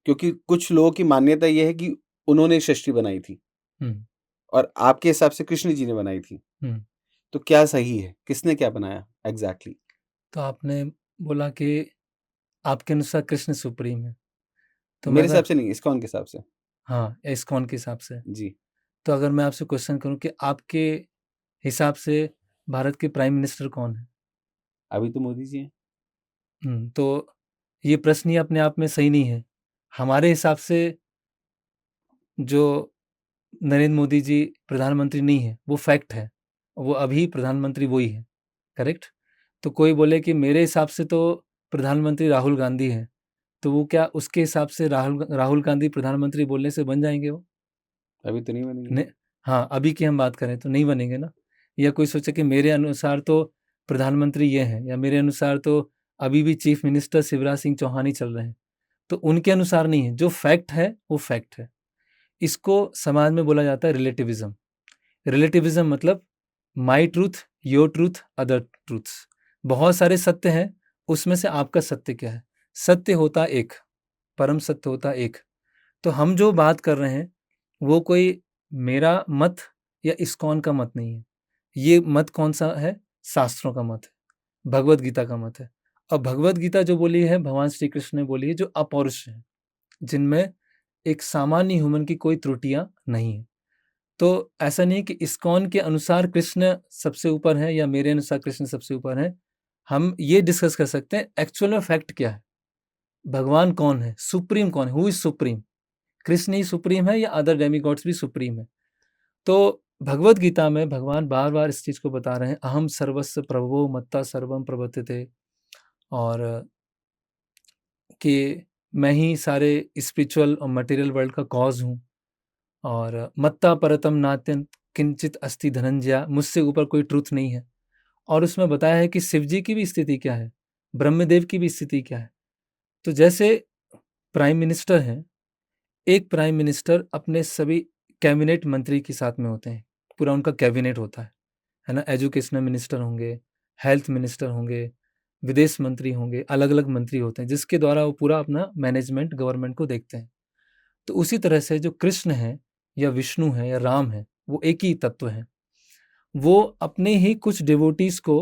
क्योंकि कुछ लोगों की मान्यता ये है कि उन्होंने सृष्टि बनाई थी हुँ, और आपके हिसाब से कृष्ण जी ने बनाई थी। हुँ। तो क्या सही है? किसने क्या बनाया एग्ज़ैक्टली? तो आपने बोला कि आपके अनुसार कृष्ण सुप्रीम है। तो मैं मेरे हिसाब अगर से नहीं, इस्कॉन के हिसाब से। हाँ, इस्कॉन के हिसाब से। जी, तो अगर मैं आपसे क्वेश्चन करूँ कि आपके हिसाब से भारत के प्राइम मिनिस्टर कौन हैं? अभी तो मोदी जी हैं। तो ये प्रश्न ही अपने आप में सही नहीं है। हमारे हिसाब से जो नरेंद्र मोदी जी प्रधानमंत्री नहीं है, वो फैक्ट है। वो अभी प्रधानमंत्री वो ही है, करेक्ट? तो कोई बोले कि मेरे हिसाब से तो प्रधानमंत्री राहुल गांधी हैं, तो वो क्या उसके हिसाब से राहुल गांधी प्रधानमंत्री बोलने से बन जाएँगे वो? अभी तो नहीं बनेंगे। ने हाँ, अभी की हम बात करें तो नहीं बनेंगे ना। या कोई सोचे कि मेरे अनुसार तो प्रधानमंत्री ये हैं या मेरे अनुसार तो अभी भी चीफ मिनिस्टर शिवराज सिंह चौहान ही चल रहे हैं। तो उनके अनुसार नहीं है, जो फैक्ट है वो फैक्ट है। इसको समाज में बोला जाता है रिलेटिविज़्म। रिलेटिविज़्म मतलब my truth, your truth, other truths. बहुत सारे सत्य हैं, उसमें से आपका सत्य क्या है? सत्य होता एक, परम सत्य होता एक। तो हम जो बात कर रहे हैं, वो कोई मेरा मत या इस्कॉन का मत नहीं है। ये मत कौन-सा है? शास्त्रों का मत है, भगवद गीता का मत है। और भगवद गीता जो बोली है, भगवान श्री कृष्ण ने बोली है, जो अपौरुष हैं, जिनमें एक सामान्य ह्यूमन की कोई त्रुटियाँ नहीं हैं। तो ऐसा नहीं है कि इस्कॉन के अनुसार कृष्ण सबसे ऊपर हैं या मेरे अनुसार कृष्ण सबसे ऊपर हैं। हम ये डिस्कस कर सकते हैं, एक्चुअल में फैक्ट क्या है? भगवान कौन है? सुप्रीम कौन है? Who is supreme? Krishna he supreme है या अदर डेमीगॉड्स भी सुप्रीम है? तो भगवद गीता में भगवान बार-बार इस चीज़ को बता रहे हैं, अहम सर्वस्य प्रभवो मत्ता सर्वम प्रवर्तते और कि मैं ही सारे स्पिरिचुअल और मटेरियल वर्ल्ड का कॉज़ हूँ और मत्ता परतम नात्यंत किंचित अस्ति धनंजया, मुझसे ऊपर कोई ट्रुथ नहीं है। और उसमें बताया है कि शिव जी की भी स्थिति क्या है, ब्रह्मदेव की भी स्थिति क्या है। तो जैसे प्राइम मिनिस्टर हैं, एक प्राइम मिनिस्टर अपने सभी कैबिनेट मंत्री के साथ में होते हैं, पूरा उनका कैबिनेट होता है ना? एजुकेशनल मिनिस्टर होंगे, हेल्थ मिनिस्टर होंगे, विदेश मंत्री होंगे, अलग-अलग मंत्री होते हैं, जिसके द्वारा वो पूरा अपना मैनेजमेंट गवर्नमेंट को देखते हैं। तो उसी तरह से जो कृष्ण हैं या विष्णु हैं या राम हैं, वो एक ही तत्व हैं। वो अपने ही कुछ डिवोटीज़ को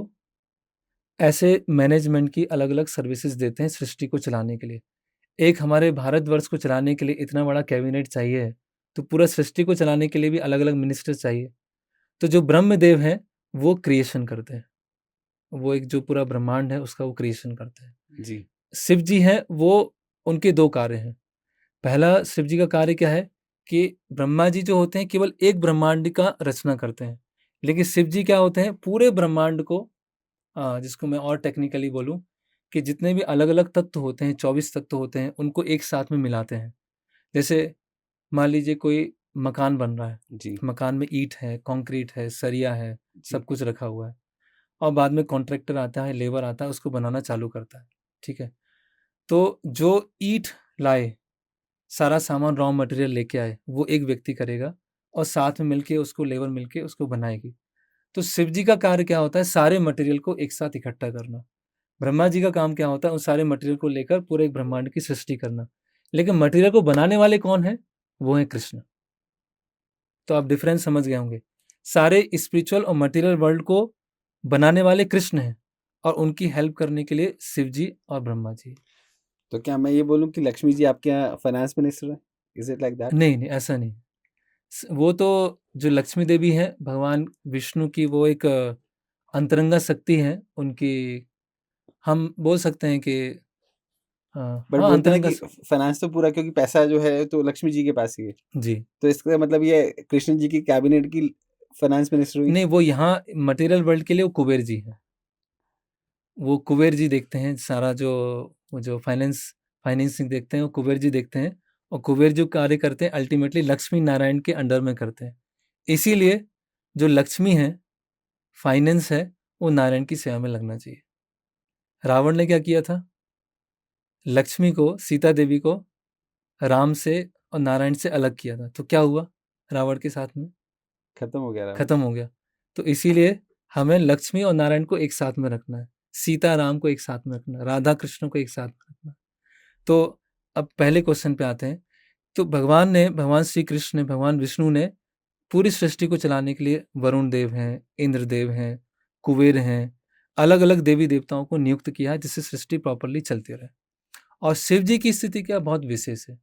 ऐसे मैनेजमेंट की अलग-अलग सर्विसेज़ देते हैं सृष्टि को चलाने के लिए। एक हमारे भारतवर्ष को चलाने के लिए इतना बड़ा कैबिनेट चाहिए है, तो पूरा सृष्टि को चलाने के लिए भी अलग-अलग मिनिस्टर चाहिए। तो जो ब्रह्मदेव हैं, वो क्रिएशन करते हैं। वो एक जो पूरा ब्रह्मांड है, उसका वो क्रिएशन करते हैं। जी, शिव जी हैं, वो उनके 2 कार्य हैं। पहला शिव जी का कार्य क्या है कि ब्रह्मा जी जो होते हैं, केवल एक ब्रह्मांड का रचना करते हैं। लेकिन शिव जी क्या होते हैं, पूरे ब्रह्मांड को जिसको मैं और टेक्निकली बोलूँ कि जितने भी अलग-अलग तत्व होते हैं, 24 तत्व होते हैं, उनको एक साथ में मिलाते हैं। जैसे मान लीजिए कोई मकान बन रहा है, जी, मकान में ईंट है, कंक्रीट है, सरिया है, जी, सब कुछ रखा हुआ है और बाद में कॉन्ट्रैक्टर आता है, लेबर आता है, उसको बनाना चालू करता है, ठीक है? तो जो ईंट लाए, सारा सामान रॉ मटेरियल लेके आए, वो एक व्यक्ति करेगा और साथ में मिलके उसको लेबर मिलके उसको बनाएगी। तो शिव जी का कार्य क्या होता है? सारे मटेरियल को एक साथ इकट्ठा करना। ब्रह्मा जी का काम क्या होता है? उन सारे मटेरियल को लेकर पूरे एक ब्रह्मांड की सृष्टि करना। लेकिन मटेरियल को बनाने वाले कौन हैं? वो हैं कृष्ण। तो आप डिफरेंस समझ गए होंगे। सारे स्पिरिचुअल और मटेरियल वर्ल्ड को बनाने वाले कृष्ण हैं और उनकी हेल्प करने के लिए शिव जी और ब्रह्मा जी। तो क्या मैं ये बोलूँ कि लक्ष्मी जी आपके यहाँ फाइनेंस मिनिस्टर हैं? Is it like that? नहीं, नहीं ऐसा नहीं। वो तो जो लक्ष्मी देवी हैं, भगवान विष्णु की वो एक अंतरंगा शक्ति है। उनकी हम बोल सकते हैं कि बट हाँ, बोलते हैं ना अंतरंगा कि स फाइनेंस तो पूरा क्योंकि पैसा जो है तो लक्ष्मी जी के पास ही है। जी। तो इसका मतलब ये कृष्ण जी की कैबिनेट की फाइनेंस मिनिस्टर हुई? नहीं, वो यहाँ मटेरियल वर्ल्ड के लिए वो कुबेर जी हैं। वो कुबेर जी देखते हैं सारा जो वो जो फाइनेंसिंग देखते हैं, वो कुबेर जी देखते हैं और कुबेर जो कार्य करते हैं अल्टीमेटली लक्ष्मी नारायण के अंडर में करते हैं। इसीलिए जो लक्ष्मी है, फाइनेंस है, वो नारायण की सेवा में लगना चाहिए। रावण ने क्या किया था? लक्ष्मी को, सीता देवी को राम से और नारायण से अलग किया था। तो क्या हुआ रावण के साथ में? खत्म हो गया रावण। खत्म हो गया। तो इसीलिए हमें लक्ष्मी और नारायण को एक साथ में रखना है। सीता राम को एक साथ में रखना, राधा कृष्ण को एक साथ में रखना। तो अब पहले क्वेश्चन पे आते हैं। तो भगवान श्री कृष्ण ने, भगवान विष्णु ने पूरी सृष्टि को चलाने के लिए वरुण देव हैं, इंद्रदेव हैं, कुबेर हैं, अलग अलग देवी देवताओं को नियुक्त किया है जिससे सृष्टि प्रॉपरली चलती रहे। और शिव जी की स्थिति क्या बहुत विशेष है।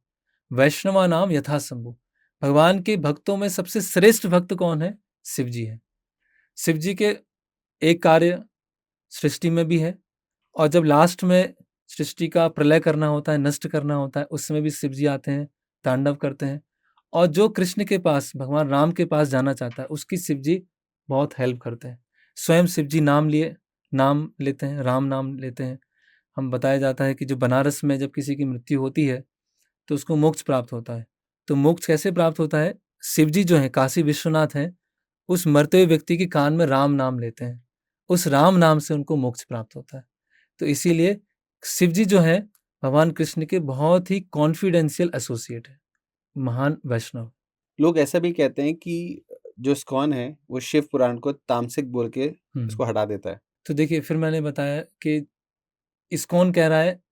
वैष्णवा नाम यथा शंभु, भगवान के भक्तों में सबसे श्रेष्ठ भक्त कौन है? शिव जी है। शिव जी के एक कार्य सृष्टि में भी है, और जब लास्ट में सृष्टि का प्रलय करना होता है, नष्ट करना होता है, उस समय भी शिव जी आते हैं, तांडव करते हैं। और जो कृष्ण के पास, भगवान राम के पास जाना चाहता है, उसकी शिव जी बहुत हेल्प करते हैं। स्वयं शिव जी नाम लेते हैं, राम नाम लेते हैं। हम बताया जाता है कि जो बनारस में जब किसी की मृत्यु होती है तो उसको मोक्ष प्राप्त होता है। तो मोक्ष कैसे प्राप्त होता है? शिव जी जो हैं, काशी विश्वनाथ हैं, उस मरते हुए व्यक्ति के कान में राम नाम लेते हैं, उस राम नाम से उनको मोक्ष प्राप्त होता है। तो इसीलिए शिव जी जो हैं, भगवान कृष्ण के बहुत ही कॉन्फिडेंशियल एसोसिएट है, महान वैष्णव। लोग ऐसा भी कहते हैं कि जो इस्कॉन है वो शिव पुराण को तामसिक बोल के इसको हटा देता है। तो देखिए, फिर मैंने बताया कि इस्कॉन कह रहा है,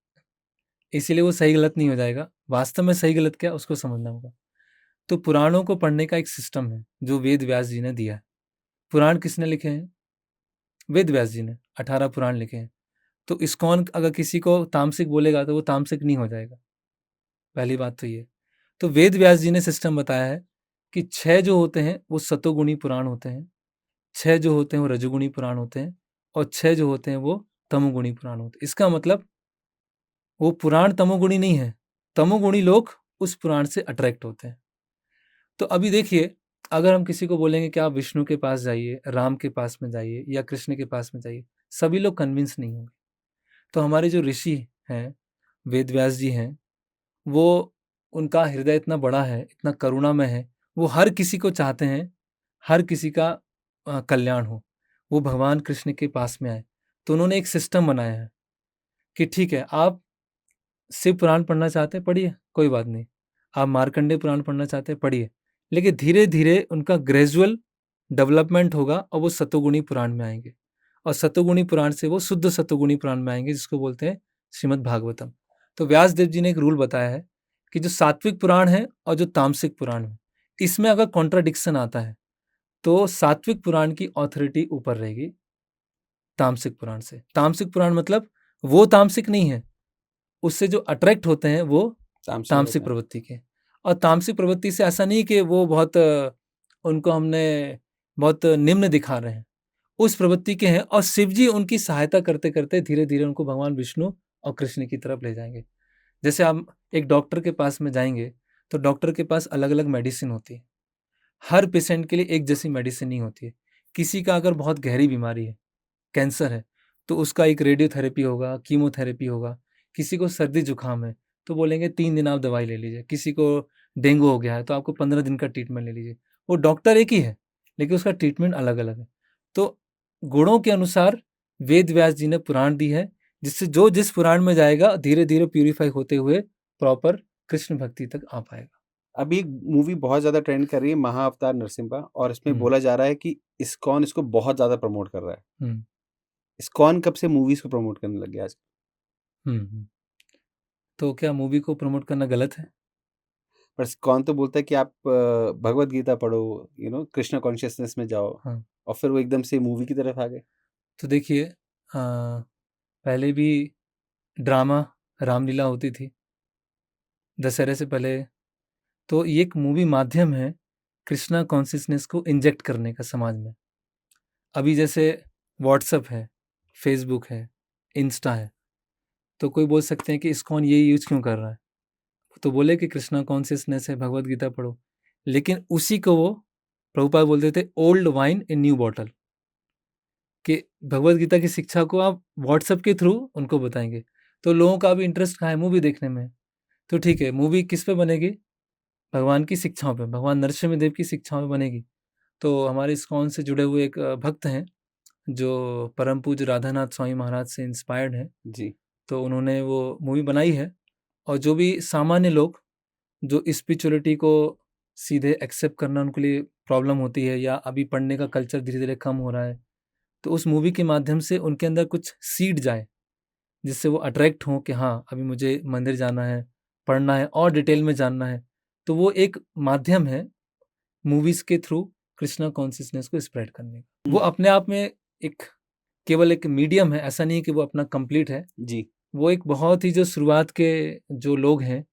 इसीलिए वो सही गलत नहीं हो जाएगा। वास्तव में सही गलत क्या है उसको समझना होगा। तो पुराणों को पढ़ने का एक सिस्टम है जो वेद व्यास जी ने दिया है। पुराण किसने लिखे हैं? वेद व्यास जी ने 18 पुराण लिखे हैं। तो इस्कॉन अगर किसी को तामसिक बोलेगा तो वो तामसिक नहीं हो जाएगा। पहली बात तो ये। तो वेद व्यास जी ने सिस्टम बताया है कि 6 जो होते हैं वो सतोगुणी पुराण होते हैं, 6 जो होते हैं वो रजोगुणी पुराण होते हैं, और 6 जो होते हैं वो तमोगुणी पुराण होते हैं। इसका मतलब वो पुराण तमोगुणी नहीं है, तमोगुणी लोग उस पुराण से अट्रैक्ट होते हैं। तो अभी देखिए, अगर हम किसी को बोलेंगे कि आप विष्णु के पास जाइए, राम के पास में जाइए या कृष्ण के पास में जाइए, सभी लोग कन्विंस नहीं होंगे। तो हमारे जो ऋषि हैं, वेद व्यास जी हैं, वो, उनका हृदय इतना बड़ा है, इतना करुणामय है, वो हर किसी को चाहते हैं, हर किसी का कल्याण हो, वो भगवान कृष्ण के पास में आए। तो उन्होंने एक सिस्टम बनाया है कि ठीक है, आप शिव पुराण पढ़ना चाहते हैं, पढ़िए, कोई बात नहीं। आप मार्कंडेय पुराण पढ़ना चाहते हैं, पढ़िए। लेकिन धीरे-धीरे उनका ग्रेजुअल डेवलपमेंट होगा और वो सतोगुणी पुराण में आएँगे, और सतोगुणी पुराण से वो शुद्ध सतोगुणी पुराण में आएँगे, जिसको बोलते हैं श्रीमद् भागवतम। तो व्यास देव जी ने एक रूल बताया है कि जो सात्विक पुराण है और जो तामसिक पुराण है, इसमें अगर कॉन्ट्राडिक्शन आता है, तो सात्विक पुराण की ऑथोरिटी ऊपर रहेगी तामसिक पुराण से। तामसिक पुराण मतलब वो तामसिक नहीं है, उससे जो अट्रैक्ट होते हैं वो तामसिक होता है। प्रवृत्ति के। और तामसिक प्रवृत्ति से ऐसा नहीं कि वो बहुत उनको हमने बहुत निम्न दिखा रहे हैं, उस प्रवृत्ति के हैं, और शिव जी उनकी सहायता करते-करते धीरे-धीरे उनको भगवान विष्णु और कृष्ण की तरफ ले जाएँगे। जैसे आप एक डॉक्टर के पास में जाएँगे, तो डॉक्टर के पास अलग-अलग मेडिसिन होती है। हर पेशेंट के लिए एक जैसी मेडिसिन नहीं होती है। किसी का अगर बहुत गहरी बीमारी है, कैंसर है, तो उसका एक रेडियोथेरेपी होगा, कीमोथेरेपी होगा। किसी को सर्दी-जुकाम है, तो बोलेंगे 3 दिन आप दवाई ले लीजिए। किसी को डेंगू हो गया है, तो आपको 15 दिन का ट्रीटमेंट ले लीजिए। वो डॉक्टर एक ही है, लेकिन उसका ट्रीटमेंट अलग-अलग है। तो गुणों के अनुसार वेद व्यास जी ने पुराण दी है, जिससे जो जिस पुराण में जाएगा, धीरे-धीरे प्यूरिफाई होते हुए प्रॉपर कृष्ण भक्ति तक आ पाएगा। अभी एक मूवी बहुत ज़्यादा ट्रेंड कर रही है, महाअवतार नरसिम्हा, और इसमें बोला जा रहा है कि इस्कॉन इसको बहुत ज़्यादा प्रमोट कर रहा है। हुँ। इस्कॉन कब से मूवीज़ को प्रमोट करने लग गया आज? तो क्या मूवी को प्रमोट करना गलत है? पर इस्कॉन तो बोलता है कि आप भगवद गीता पढ़ो, कृष्णा कॉन्शियसनेस में जाओ, हाँ। और फिर वो एकदम से मूवी की तरफ आ गए। तो देखिए, पहले भी ड्रामा रामलीला होती थी, दशहरे से पहले। तो ये एक मूवी माध्यम है कृष्णा कॉन्शियसनेस को इंजेक्ट करने का समाज में। अभी जैसे व्हाट्सएप है, फेसबुक है, इंस्टा है, तो कोई बोल सकते हैं कि इस्कॉन ये यूज़ क्यों कर रहा है? तो बोले कि कृष्णा कॉन्शियसनेस है, भगवद गीता पढ़ो। लेकिन उसी को वो प्रभुपाद बोलते थे old wine in new bottle, कि भगवद गीता की शिक्षा को आप व्हाट्सएप के थ्रू उनको बताएँगे। तो लोगों का अभी इंटरेस्ट कहाँ है? मूवी देखने में। तो ठीक है, मूवी किस पे बनेगी? भगवान की शिक्षाओं पे, भगवान नरसिम्हा की शिक्षाओं पे बनेगी। तो हमारे इस्कॉन से जुड़े हुए एक भक्त हैं, जो परम पूज्य राधानाथ स्वामी महाराज से इंस्पायर्ड हैं। जी। तो उन्होंने वो मूवी बनाई है, और जो भी सामान्य लोग, जो स्पिरिचुअलिटी को सीधे एक्सेप्ट करना उनके लिए प्रॉब्लम होती है, या अभी पढ़ने का कल्चर धीरे-धीरे कम हो रहा है, तो उस मूवी के माध्यम से उनके अंदर कुछ सीड जाए, जिससे वो अट्रैक्ट हों कि हाँ, अभी मुझे मंदिर जाना है, पढ़ना है और डिटेल में जानना है। तो वो एक माध्यम है मूवीज़ के थ्रू कृष्णा कॉन्शियसनेस को स्प्रेड करने का। वो अपने आप में एक केवल एक मीडियम है, ऐसा नहीं है कि वो अपना कंप्लीट है। जी। वो एक बहुत ही जो शुरुआत के जो लोग हैं,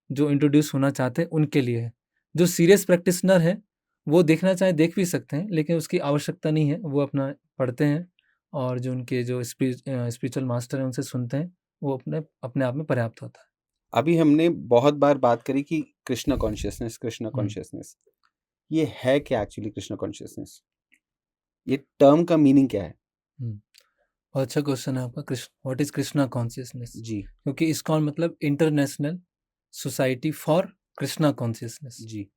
जो इंट्रोड्यूस होना चाहते हैं, उनके लिए है। जो सीरियस प्रैक्टिशनर हैं, वो देखना चाहें देख भी सकते हैं, लेकिन उसकी आवश्यकता नहीं है। वो अपना पढ़ते हैं और जो उनके जो स्पिरिचुअल मास्टर हैं, उनसे सुनते हैं, वो अपने आप में पर्याप्त होता है। अभी हमने बहुत बार बात करी कि कृष्णा कॉन्शियसनेस। ये है क्या एक्चुअली कृष्णा कॉन्शियसनेस? ये टर्म का मीनिंग क्या है? बहुत अच्छा क्वेश्चन है आपका। What is Krishna consciousness? जी। क्योंकि इस्कॉन मतलब international society for Krishna consciousness. जी।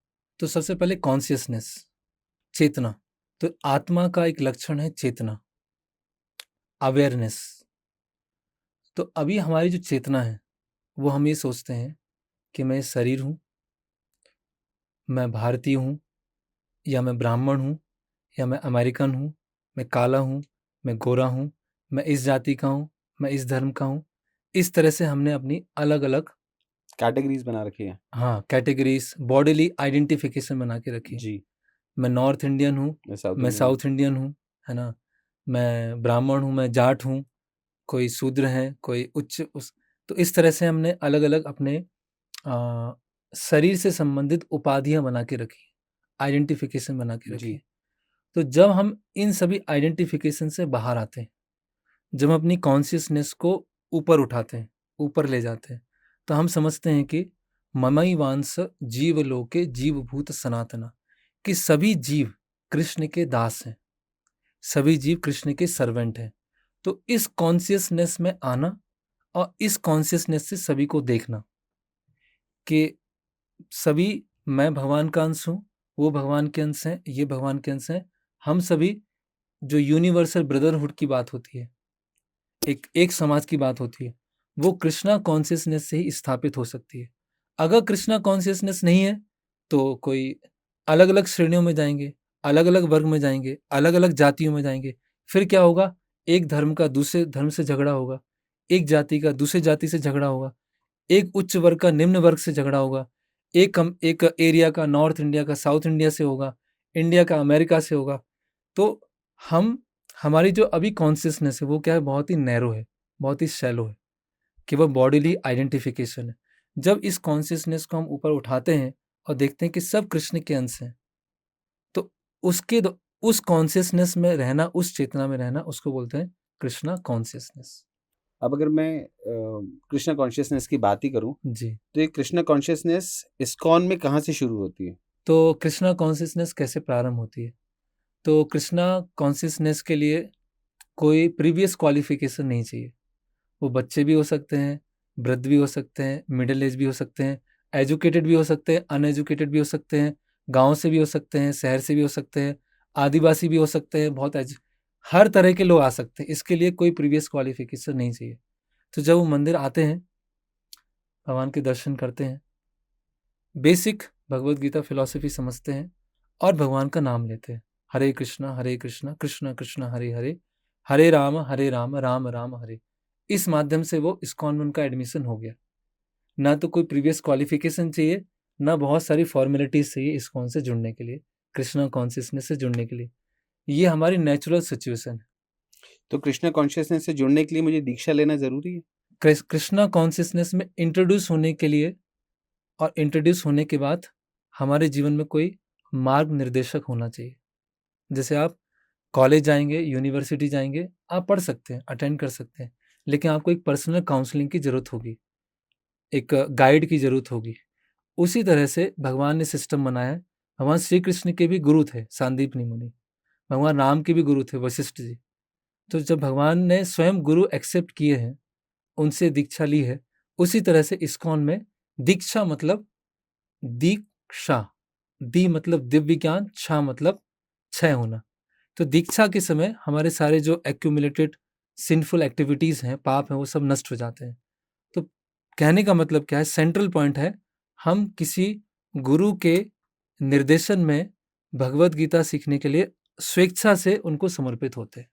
तो सबसे पहले कॉन्शियसनेस, चेतना। तो आत्मा का एक लक्षण है चेतना, अवेयरनेस। तो अभी हमारी जो चेतना है, वो हम ये सोचते हैं कि मैं शरीर हूँ, मैं भारतीय हूँ, या मैं ब्राह्मण हूँ, या मैं अमेरिकन हूँ, मैं काला हूँ, मैं गोरा हूँ, मैं इस जाति का हूँ, मैं इस धर्म का हूँ। इस तरह से हमने अपनी अलग अलग कैटेगरीज बना रखी है। हाँ कैटेगरीज, बॉडीली आइडेंटिफिकेशन बना के रखी है। जी। मैं नॉर्थ इंडियन हूँ, मैं साउथ इंडियन हूँ, है ना। मैं ब्राह्मण हूँ, मैं जाट हूँ, कोई शूद्र है, कोई उच्च तो इस तरह से हमने अलग अलग अपने शरीर से संबंधित उपाधियां बना के रखी, आइडेंटिफिकेशन बना के रखी। जी। तो जब हम इन सभी आइडेंटिफिकेशन से बाहर आते हैं, जब हम अपनी कॉन्शियसनेस को ऊपर उठाते हैं, ऊपर ले जाते हैं, तो हम समझते हैं कि ममई वांस जीव लोके जीवभूत सनातना, कि सभी जीव कृष्ण के दास हैं, सभी जीव कृष्ण के सर्वेंट हैं। तो इस कॉन्शियसनेस में आना और इस कॉन्शियसनेस से सभी को देखना कि सभी, मैं भगवान का अंश हूँ, वो भगवान के अंश हैं, ये भगवान के अंश हैं। हम सभी, जो यूनिवर्सल ब्रदरहुड की बात होती है, एक समाज की बात होती है, वो कृष्णा कॉन्शियसनेस से ही स्थापित हो सकती है। अगर कृष्णा कॉन्शियसनेस नहीं है, तो कोई अलग अलग श्रेणियों में जाएंगे, अलग अलग वर्ग में जाएंगे, अलग अलग जातियों में जाएंगे। फिर क्या होगा? एक धर्म का दूसरे धर्म से झगड़ा होगा, एक जाति का दूसरे जाति से झगड़ा होगा, एक उच्च वर्ग का निम्न वर्ग से झगड़ा होगा, एक एरिया का नॉर्थ इंडिया का साउथ इंडिया से होगा, इंडिया का अमेरिका से होगा। तो हम हमारी जो अभी कॉन्शियसनेस है, वो क्या है? बहुत ही नैरो है, बहुत ही शैलो है, केवल बॉडीली आइडेंटिफिकेशन है। जब इस कॉन्शियसनेस को हम ऊपर उठाते हैं और देखते हैं कि सब कृष्ण के अंश हैं, तो उस कॉन्शियसनेस में रहना, उस चेतना में रहना, उसको बोलते हैं कृष्णा कॉन्शियसनेस। अब अगर मैं कृष्णा कॉन्शियसनेस की बात ही करूं, जी। तो ये कृष्णा कॉन्शियसनेस इस्कॉन में कहाँ से शुरू होती है? तो कृष्णा कॉन्शियसनेस कैसे प्रारंभ होती है? तो कृष्णा कॉन्शियसनेस के लिए कोई प्रीवियस क्वालिफिकेशन नहीं चाहिए। वो बच्चे भी हो सकते हैं, वृद्ध भी हो सकते हैं, मिडिल एज भी हो सकते हैं, एजुकेटेड भी हो सकते हैं, अनएजुकेटेड भी हो सकते हैं, गांव से भी हो सकते हैं, शहर से भी हो सकते हैं, आदिवासी भी हो सकते हैं, हर तरह के लोग आ सकते हैं। इसके लिए कोई प्रीवियस क्वालिफिकेशन नहीं चाहिए। तो जब वो मंदिर आते हैं, भगवान के दर्शन करते हैं, बेसिक भगवत गीता फिलॉसफी समझते हैं और भगवान का नाम लेते हैं, हरे कृष्णा कृष्ण कृष्ण हरे हरे, हरे राम राम राम हरे। इस माध्यम से वो इस्कॉन में उनका एडमिशन हो गया। ना तो कोई प्रीवियस क्वालिफिकेशन चाहिए, ना बहुत सारी फॉर्मेलिटीज चाहिए इस्कॉन से जुड़ने के लिए, कृष्णा कॉन्शियसनेस से जुड़ने के लिए। ये हमारी नेचुरल सिचुएशन है। तो कृष्णा कॉन्शियसनेस से जुड़ने के लिए मुझे दीक्षा लेना जरूरी है? कृष्णा कॉन्शियसनेस में इंट्रोड्यूस होने के लिए और इंट्रोड्यूस होने के बाद हमारे जीवन में कोई मार्ग निर्देशक होना चाहिए। जैसे आप कॉलेज जाएंगे, यूनिवर्सिटी जाएंगे, आप पढ़ सकते हैं, अटेंड कर सकते हैं, लेकिन आपको एक पर्सनल काउंसलिंग की जरूरत होगी, एक गाइड की जरूरत होगी। उसी तरह से भगवान ने सिस्टम बनाया है। भगवान श्री कृष्ण के भी गुरु थे सांदीपनी मुनि, भगवान राम के भी गुरु थे वशिष्ठ जी। तो जब भगवान ने स्वयं गुरु एक्सेप्ट किए हैं, उनसे दीक्षा ली है, उसी तरह से इस्कॉन में दीक्षा मतलब दीक्षा, दी मतलब दिव्य ज्ञान, क्षा मतलब क्षय होना। तो दीक्षा के समय हमारे सारे जो एक्यूमुलेटेड सिंफुल एक्टिविटीज हैं, पाप हैं, वो सब नष्ट हो जाते हैं। तो कहने का मतलब क्या है? सेंट्रल पॉइंट है, हम किसी गुरु के निर्देशन में भगवत गीता सीखने के लिए स्वेच्छा से उनको समर्पित होते हैं।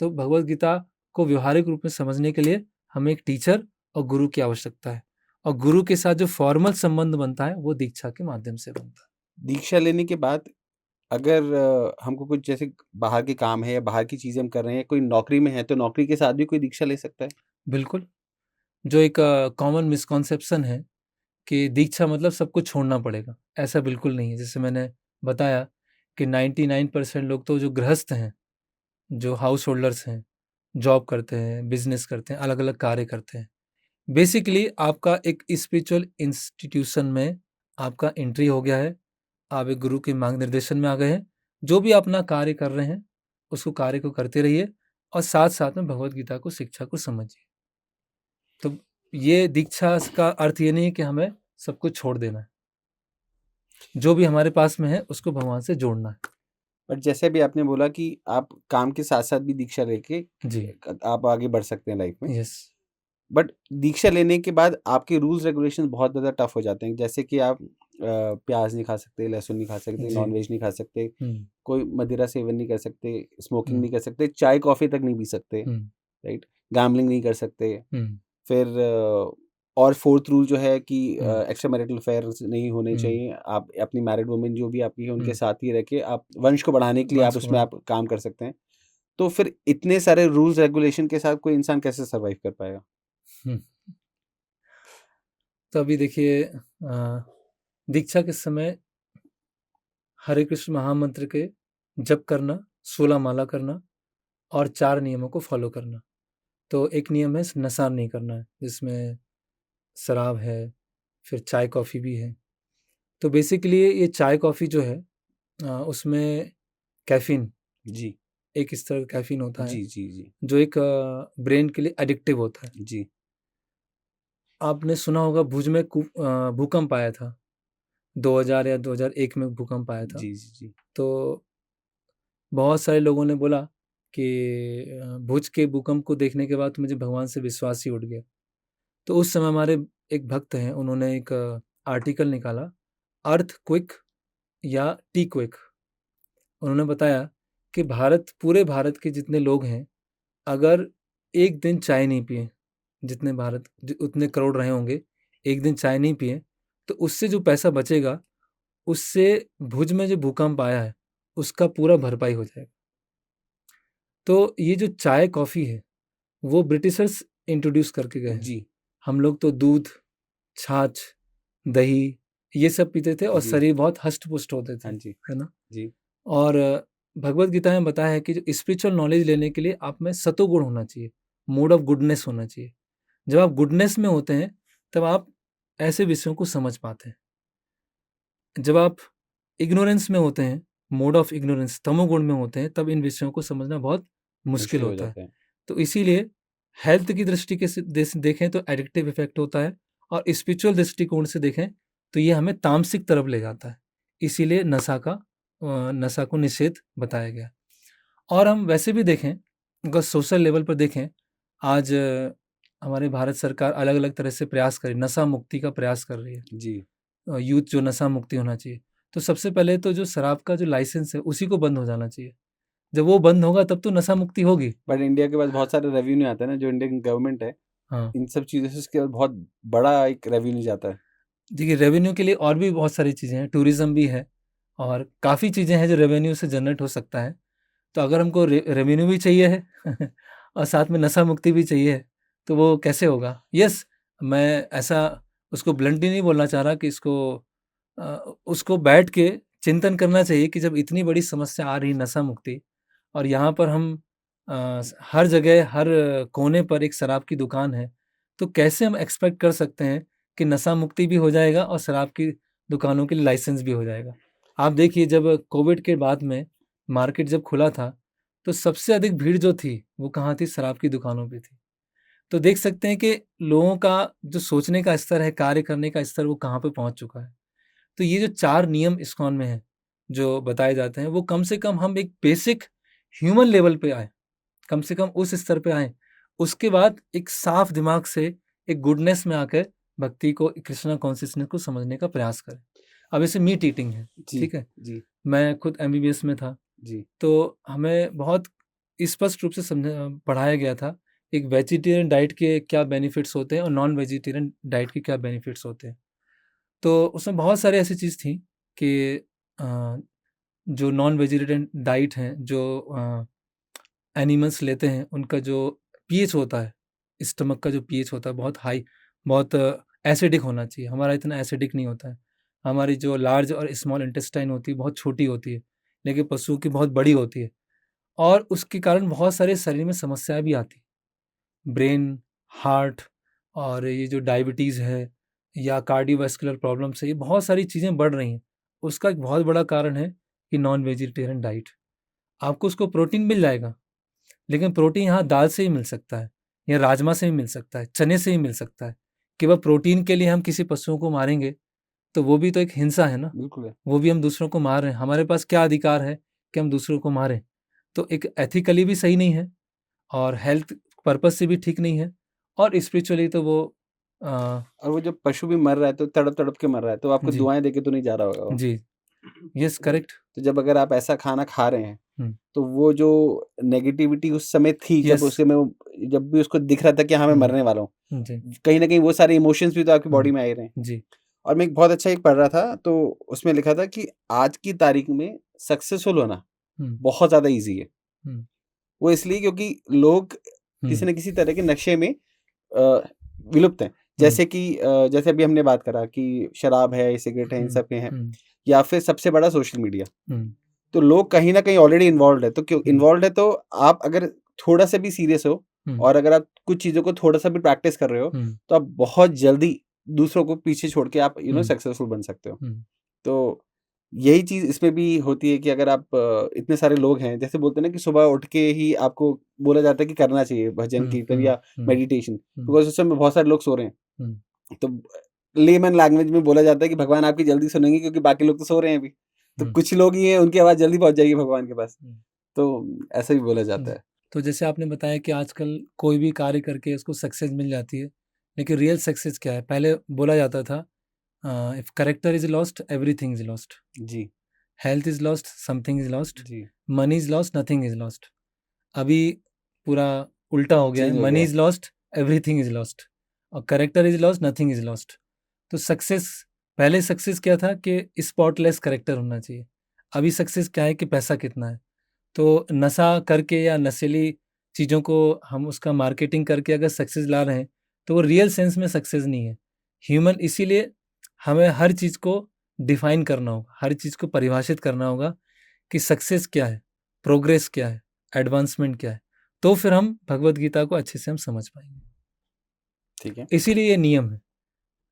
तो भगवत गीता को व्यवहारिक रूप में समझने के लिए हमें एक टीचर और गुरु की आवश्यकता है, और गुरु के साथ जो फॉर्मल संबंध बनता है वो दीक्षा के माध्यम से बनता है। दीक्षा लेने के बाद अगर हमको कुछ जैसे बाहर के काम है या बाहर की चीज़ें हम कर रहे हैं, कोई नौकरी में है, तो नौकरी के साथ भी कोई दीक्षा ले सकता है? बिल्कुल। जो एक कॉमन मिसकॉन्सेप्शन है कि दीक्षा मतलब सब कुछ छोड़ना पड़ेगा, ऐसा बिल्कुल नहीं है। जैसे मैंने बताया कि 99% लोग तो जो गृहस्थ हैं, जो हाउस होल्डर्स हैं, जॉब करते हैं, बिजनेस करते हैं, अलग अलग कार्य करते हैं। बेसिकली आपका एक स्पिरिचुअल इंस्टीट्यूशन में आपका एंट्री हो गया है, आप एक गुरु के मार्गनिर्देशन में आ गए हैं। जो भी अपना कार्य कर रहे हैं उसको कार्य को करते रहिए, और साथ साथ में भगवत गीता को शिक्षा को समझिए। तो ये दीक्षा का अर्थ ये नहीं है कि हमें सब कुछ छोड़ देना है, जो भी हमारे पास में है उसको भगवान से जोड़ना है। बट जैसे भी आपने बोला कि आप काम के साथ साथ भी दीक्षा लेके जी, आप आगे बढ़ सकते हैं लाइफ में। यस, बट दीक्षा लेने के बाद आपके रूल्स रेगुलेशन बहुत ज़्यादा टफ हो जाते हैं, जैसे कि आप प्याज नहीं खा सकते, लहसुन नहीं खा सकते, जी, नॉन वेज नहीं खा सकते, हम्म, कोई मदिरा सेवन नहीं कर सकते, स्मोकिंग हम्म, नहीं कर सकते, चाय कॉफ़ी तक नहीं पी सकते, हम्म, राइट? गैम्बलिंग नहीं कर सकते। हम्म, फिर और फोर्थ रूल जो है कि हम्म, एक्स्ट्रा मैरिटल अफेयर्स नहीं होने हम्म, चाहिए। आप अपनी मैरिड वुमेन जो भी आपकी है उनके हम्म, साथ ही रह के आप वंश को बढ़ाने के लिए आप वंश को उसमें बढ़ा। आप काम कर सकते हैं। तो फिर इतने सारे रूल्स रेगुलेशन के साथ कोई इंसान कैसे सर्वाइव कर पाएगा? हम्म, तो अभी देखिए, दीक्षा के समय हरे कृष्ण महामंत्र के जप करना, 16 माला करना और 4 नियमों को फॉलो करना। तो एक नियम है नशा नहीं करना है, जिसमें शराब है, फिर चाय कॉफ़ी भी है। तो बेसिकली ये चाय कॉफ़ी जो है, उसमें कैफ़ीन, जी, एक इस तरह का कैफ़ीन होता है जी, जी, जी, जो एक ब्रेन के लिए एडिक्टिव होता है। जी, आपने सुना होगा भुज में भूकंप आया था, 2000 या 2001 में भूकंप आया था। जी, जी, जी, तो बहुत सारे लोगों ने बोला कि भुज के भूकंप को देखने के बाद तो मुझे भगवान से विश्वास ही उठ गया। तो उस समय हमारे एक भक्त हैं, उन्होंने एक आर्टिकल निकाला, अर्थक्वेक या टी-क्वेक। उन्होंने बताया कि पूरे भारत के जितने लोग हैं, अगर एक दिन चाय नहीं पिए, जितने उतने करोड़ रहे होंगे, एक दिन चाय नहीं पिए, तो उससे जो पैसा बचेगा, उससे भुज में जो भूकंप आया है, उसका पूरा भरपाई हो जाएगा। तो ये जो चाय कॉफ़ी है, वो ब्रिटिशर्स इंट्रोड्यूस करके गए हैं। जी, हम लोग तो दूध, छाछ, दही ये सब पीते थे और जी, शरीर बहुत हष्ट-पुष्ट होते थे, हाँ जी, है ना? जी, और भगवत गीता में बताया है कि जो स्पिरिचुअल नॉलेज लेने के लिए आप में सतोगुण होना चाहिए, मोड ऑफ गुडनेस होना चाहिए। जब आप गुडनेस में होते हैं, तब आप ऐसे विषयों को समझ पाते हैं। जब आप इग्नोरेंस में होते हैं, मोड ऑफ इग्नोरेंस तमोगुण में होते हैं, तब इन विषयों को समझना बहुत मुश्किल मुश्किल हो होता है। जाता है। तो इसीलिए हेल्थ की दृष्टि के से देखें तो एडिक्टिव इफेक्ट होता है, और स्पिरिचुअल दृष्टिकोण से देखें तो ये हमें तामसिक तरफ ले जाता है। इसीलिए नशा को निषेध बताया गया। और हम वैसे भी देखें, अगर सोशल लेवल पर देखें, आज हमारे भारत सरकार अलग-अलग तरह से प्रयास कर रही है, नशा मुक्ति का प्रयास कर रही है। जी, यूथ जो नशा मुक्ति होना चाहिए। तो सबसे पहले तो जो शराब का जो लाइसेंस है, उसी को बंद हो जाना चाहिए। जब वो बंद होगा तब तो नशा मुक्ति होगी। बट इंडिया के पास बहुत सारे रेवेन्यू आता है ना, जो इंडियन गवर्नमेंट है, हाँ, इन सब चीज़ों से उसके बाद बहुत बड़ा एक रेवेन्यू जाता है। देखिए रेवेन्यू के लिए और भी बहुत सारी चीज़ें हैं, टूरिज़्म भी है और काफ़ी चीज़ें हैं जो रेवेन्यू से जनरेट हो सकता है। तो अगर हमको रेवेन्यू भी चाहिए है और साथ में नशा मुक्ति भी चाहिए है, तो वो कैसे होगा? यस, मैं ऐसा उसको ब्लंटली नहीं बोलना चाह रहा कि उसको बैठ के चिंतन करना चाहिए कि जब इतनी बड़ी समस्या आ रही है नशा मुक्ति, और यहाँ पर हम हर जगह हर कोने पर एक शराब की दुकान है, तो कैसे हम एक्सपेक्ट कर सकते हैं कि नशा मुक्ति भी हो जाएगा और शराब की दुकानों के लिए लाइसेंस भी हो जाएगा। आप देखिए, जब कोविड के बाद में मार्केट जब खुला था, तो सबसे अधिक भीड़ जो थी, वो कहाँ थी? शराब की दुकानों पे थी। तो देख सकते हैं कि लोगों का जो सोचने का स्तर है, कार्य करने का स्तर, वो कहाँ पे पहुँच चुका है। तो ये जो 4 नियम इस्कॉन में हैं, जो बताए जाते हैं, वो कम से कम हम एक बेसिक ह्यूमन लेवल पे आएँ, कम से कम उस स्तर पे आएँ। उसके बाद एक साफ दिमाग से एक गुडनेस में आकर भक्ति को, कृष्णा कॉन्शियसनेस को समझने का प्रयास करें। अब जैसे मीट ईटिंग है, जी, ठीक है? जी, मैं खुद एमबीबीएस में था, जी, तो हमें बहुत स्पष्ट रूप से पढ़ाया गया था एक वेजिटेरियन डाइट के क्या बेनिफिट्स होते हैं और नॉन वेजिटेरियन डाइट के क्या बेनिफिट्स होते हैं। तो उसमें बहुत सारी ऐसी चीज़ थी कि जो नॉन वेजिटेरियन डाइट हैं, जो एनिमल्स लेते हैं, उनका जो पीएच होता है, स्टमक का जो पीएच होता है बहुत हाई, बहुत एसिडिक होना चाहिए। हमारा इतना एसिडिक नहीं होता है। हमारी जो लार्ज और स्मॉल इंटेस्टाइन होती है बहुत छोटी होती है, लेकिन पशुओं की बहुत बड़ी होती है, और उसके कारण बहुत सारे शरीर में समस्याएं भी आती, ब्रेन, हार्ट, और ये जो डायबिटीज़ है या कार्डियोवास्कुलर प्रॉब्लम्स है, ये बहुत सारी चीज़ें बढ़ रही हैं। उसका एक बहुत बड़ा कारण है कि नॉन वेजिटेरियन डाइट। आपको उसको प्रोटीन मिल जाएगा, लेकिन प्रोटीन यहाँ दाल से ही मिल सकता है, या राजमा से ही मिल सकता है, चने से ही मिल सकता है। कि वह प्रोटीन के लिए हम किसी पशुओं को मारेंगे, तो वो भी तो एक हिंसा है ना। बिल्कुल है। वो भी हम दूसरों को मार रहे हैं। हमारे पास क्या अधिकार है कि हम दूसरों को मारें? तो एक एथिकली भी सही नहीं है, और हेल्थ पर्पज से भी ठीक नहीं है, और स्पिरिचुअली तो वो और वो जब पशु भी मर रहा है तो तड़प के मर रहा है, तो आपको जी दुआएं देके तो नहीं जा रहा होगा वो। जी, यस, करेक्ट। तो जब अगर आप ऐसा खाना खा रहे हैं, हम्म, तो वो जो नेगेटिविटी उस समय थी, जब यस। उसे में जब भी उसको दिख रहा था कि हाँ मैं हम्म, मरने वाला हूँ, जी कहीं ना कहीं वो सारे इमोशंस भी तो आपकी बॉडी में आ ही रहे हैं। जी। और मैं एक बहुत अच्छा एक पढ़ रहा था, तो उसमें लिखा था कि आज की तारीख में सक्सेसफुल होना हम्म, बहुत ज्यादा इजी है। हम्म, वो इसलिए क्योंकि लोग किसी हम्म, न किसी तरह के नक्शे में विलुप्त हैं। हम्म, जैसे कि जैसे अभी हमने बात करा कि शराब है, सिगरेट है, इन सब के हैं, हम्म, या फिर सबसे बड़ा सोशल मीडिया। हम्म, तो लोग कहीं न कहीं ऑलरेडी इन्वॉल्व्ड है, तो क्यों हम्म, इन्वॉल्व्ड है, तो आप अगर थोड़ा-सा भी सीरियस हो हम्म, और अगर आप कुछ चीज़ों को थोड़ा-सा भी प्रैक्टिस कर रहे हो, हम्म, तो आप बहुत जल्दी दूसरों को पीछे छोड़ के आप हम्म, सक्सेसफुल बन सकते हो। हम्म, तो यही चीज़ इसमें भी होती है कि अगर आप इतने सारे लोग हैं, जैसे बोलते हैं ना कि सुबह उठ के ही आपको बोला जाता है कि करना चाहिए भजन, हम्म, कीर्तन या हम्म, मेडिटेशन, हम्म, बिकॉज़ उस समय बहुत सारे लोग सो रहे हैं। हम्म, तो लेमन लैंग्वेज में बोला जाता है कि भगवान आपकी जल्दी सुनेंगे क्योंकि बाकी लोग तो सो रहे हैं अभी। तो हम्म, कुछ लोग ही हैं, उनकी आवाज़ जल्दी पहुँच जाएगी भगवान के पास। हम्म, तो ऐसा भी बोला जाता जी। है। तो जैसे आपने बताया कि आजकल कोई भी कार्य करके उसको सक्सेस मिल जाती है, लेकिन रियल सक्सेस क्या है? पहले बोला जाता था, if character is lost, everything is lost. जी, health is lost, something is lost. जी। Money is lost, nothing is lost. अभी पूरा उल्टा हो गया है। चेंज हो मनी गया इज है। Lost, everything is lost. और character is lost, nothing is lost. तो सक्सेस, पहले सक्सेस क्या था कि स्पॉटलेस करेक्टर होना चाहिए। अभी सक्सेस क्या है कि पैसा कितना है। तो नशा करके या नशीली चीज़ों को हम उसका मार्केटिंग करके अगर सक्सेस ला रहे हैं, तो वो रियल सेंस में सक्सेस नहीं है। ह्यूमन, इसीलिए हमें हर चीज़ को डिफाइन करना होगा, हर चीज़ को परिभाषित करना होगा कि सक्सेस क्या है, प्रोग्रेस क्या है, एडवांसमेंट क्या है। तो फिर हम भगवत गीता को अच्छे से हम समझ पाएंगे। ठीक है। इसीलिए ये नियम है,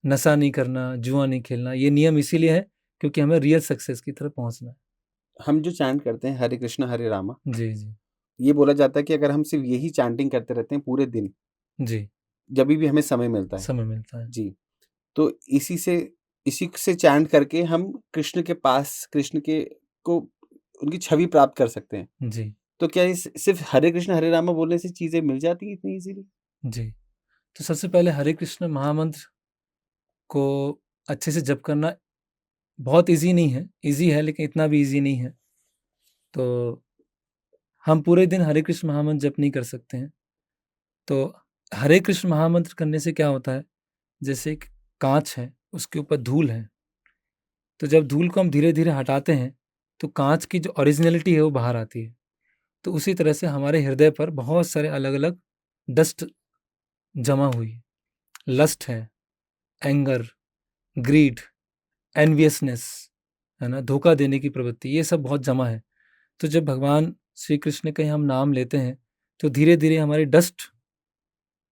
नशा नहीं करना, जुआ नहीं खेलना, ये नियम इसीलिए है क्योंकि हमें रियल सक्सेस की तरफ पहुंचना है। हम जो चैंट करते हैं हरे कृष्णा हरे रामा, जी जी ये बोला जाता है कि अगर हम सिर्फ़ यही चैंटिंग करते रहते हैं पूरे दिन, जी। जभी भी हमें समय मिलता है। समय मिलता है। जी, तो इसी से चैंट करके हम कृष्ण के पास, कृष्ण के को उनकी छवि प्राप्त कर सकते हैं। जी तो क्या इस सिर्फ़ हरे कृष्ण हरे रामा बोलने से चीज़ें मिल जाती हैं इतनी ईज़िली? जी। तो सबसे पहले हरे कृष्ण महामंत्र को अच्छे से जप करना बहुत ईज़ी नहीं है, ईज़ी है लेकिन इतना भी ईज़ी नहीं है। तो हम पूरे दिन हरे कृष्ण महामंत्र जप नहीं कर सकते हैं। तो हरे कृष्ण महामंत्र करने से क्या होता है, जैसे एक काँच है, उसके ऊपर धूल है, तो जब धूल को हम धीरे-धीरे हटाते हैं, तो काँच की जो ओरिजिनैलिटी है वो बाहर आती है। तो उसी तरह से हमारे हृदय पर बहुत सारे अलग-अलग डस्ट जमा हुई है। लस्ट है, एंगर, ग्रीड, एनवियसनेस, है ना? धोखा देने की प्रवृत्ति, ये सब बहुत जमा है। तो जब भगवान श्री कृष्ण का हम नाम लेते हैं, तो धीरे-धीरे हमारी डस्ट,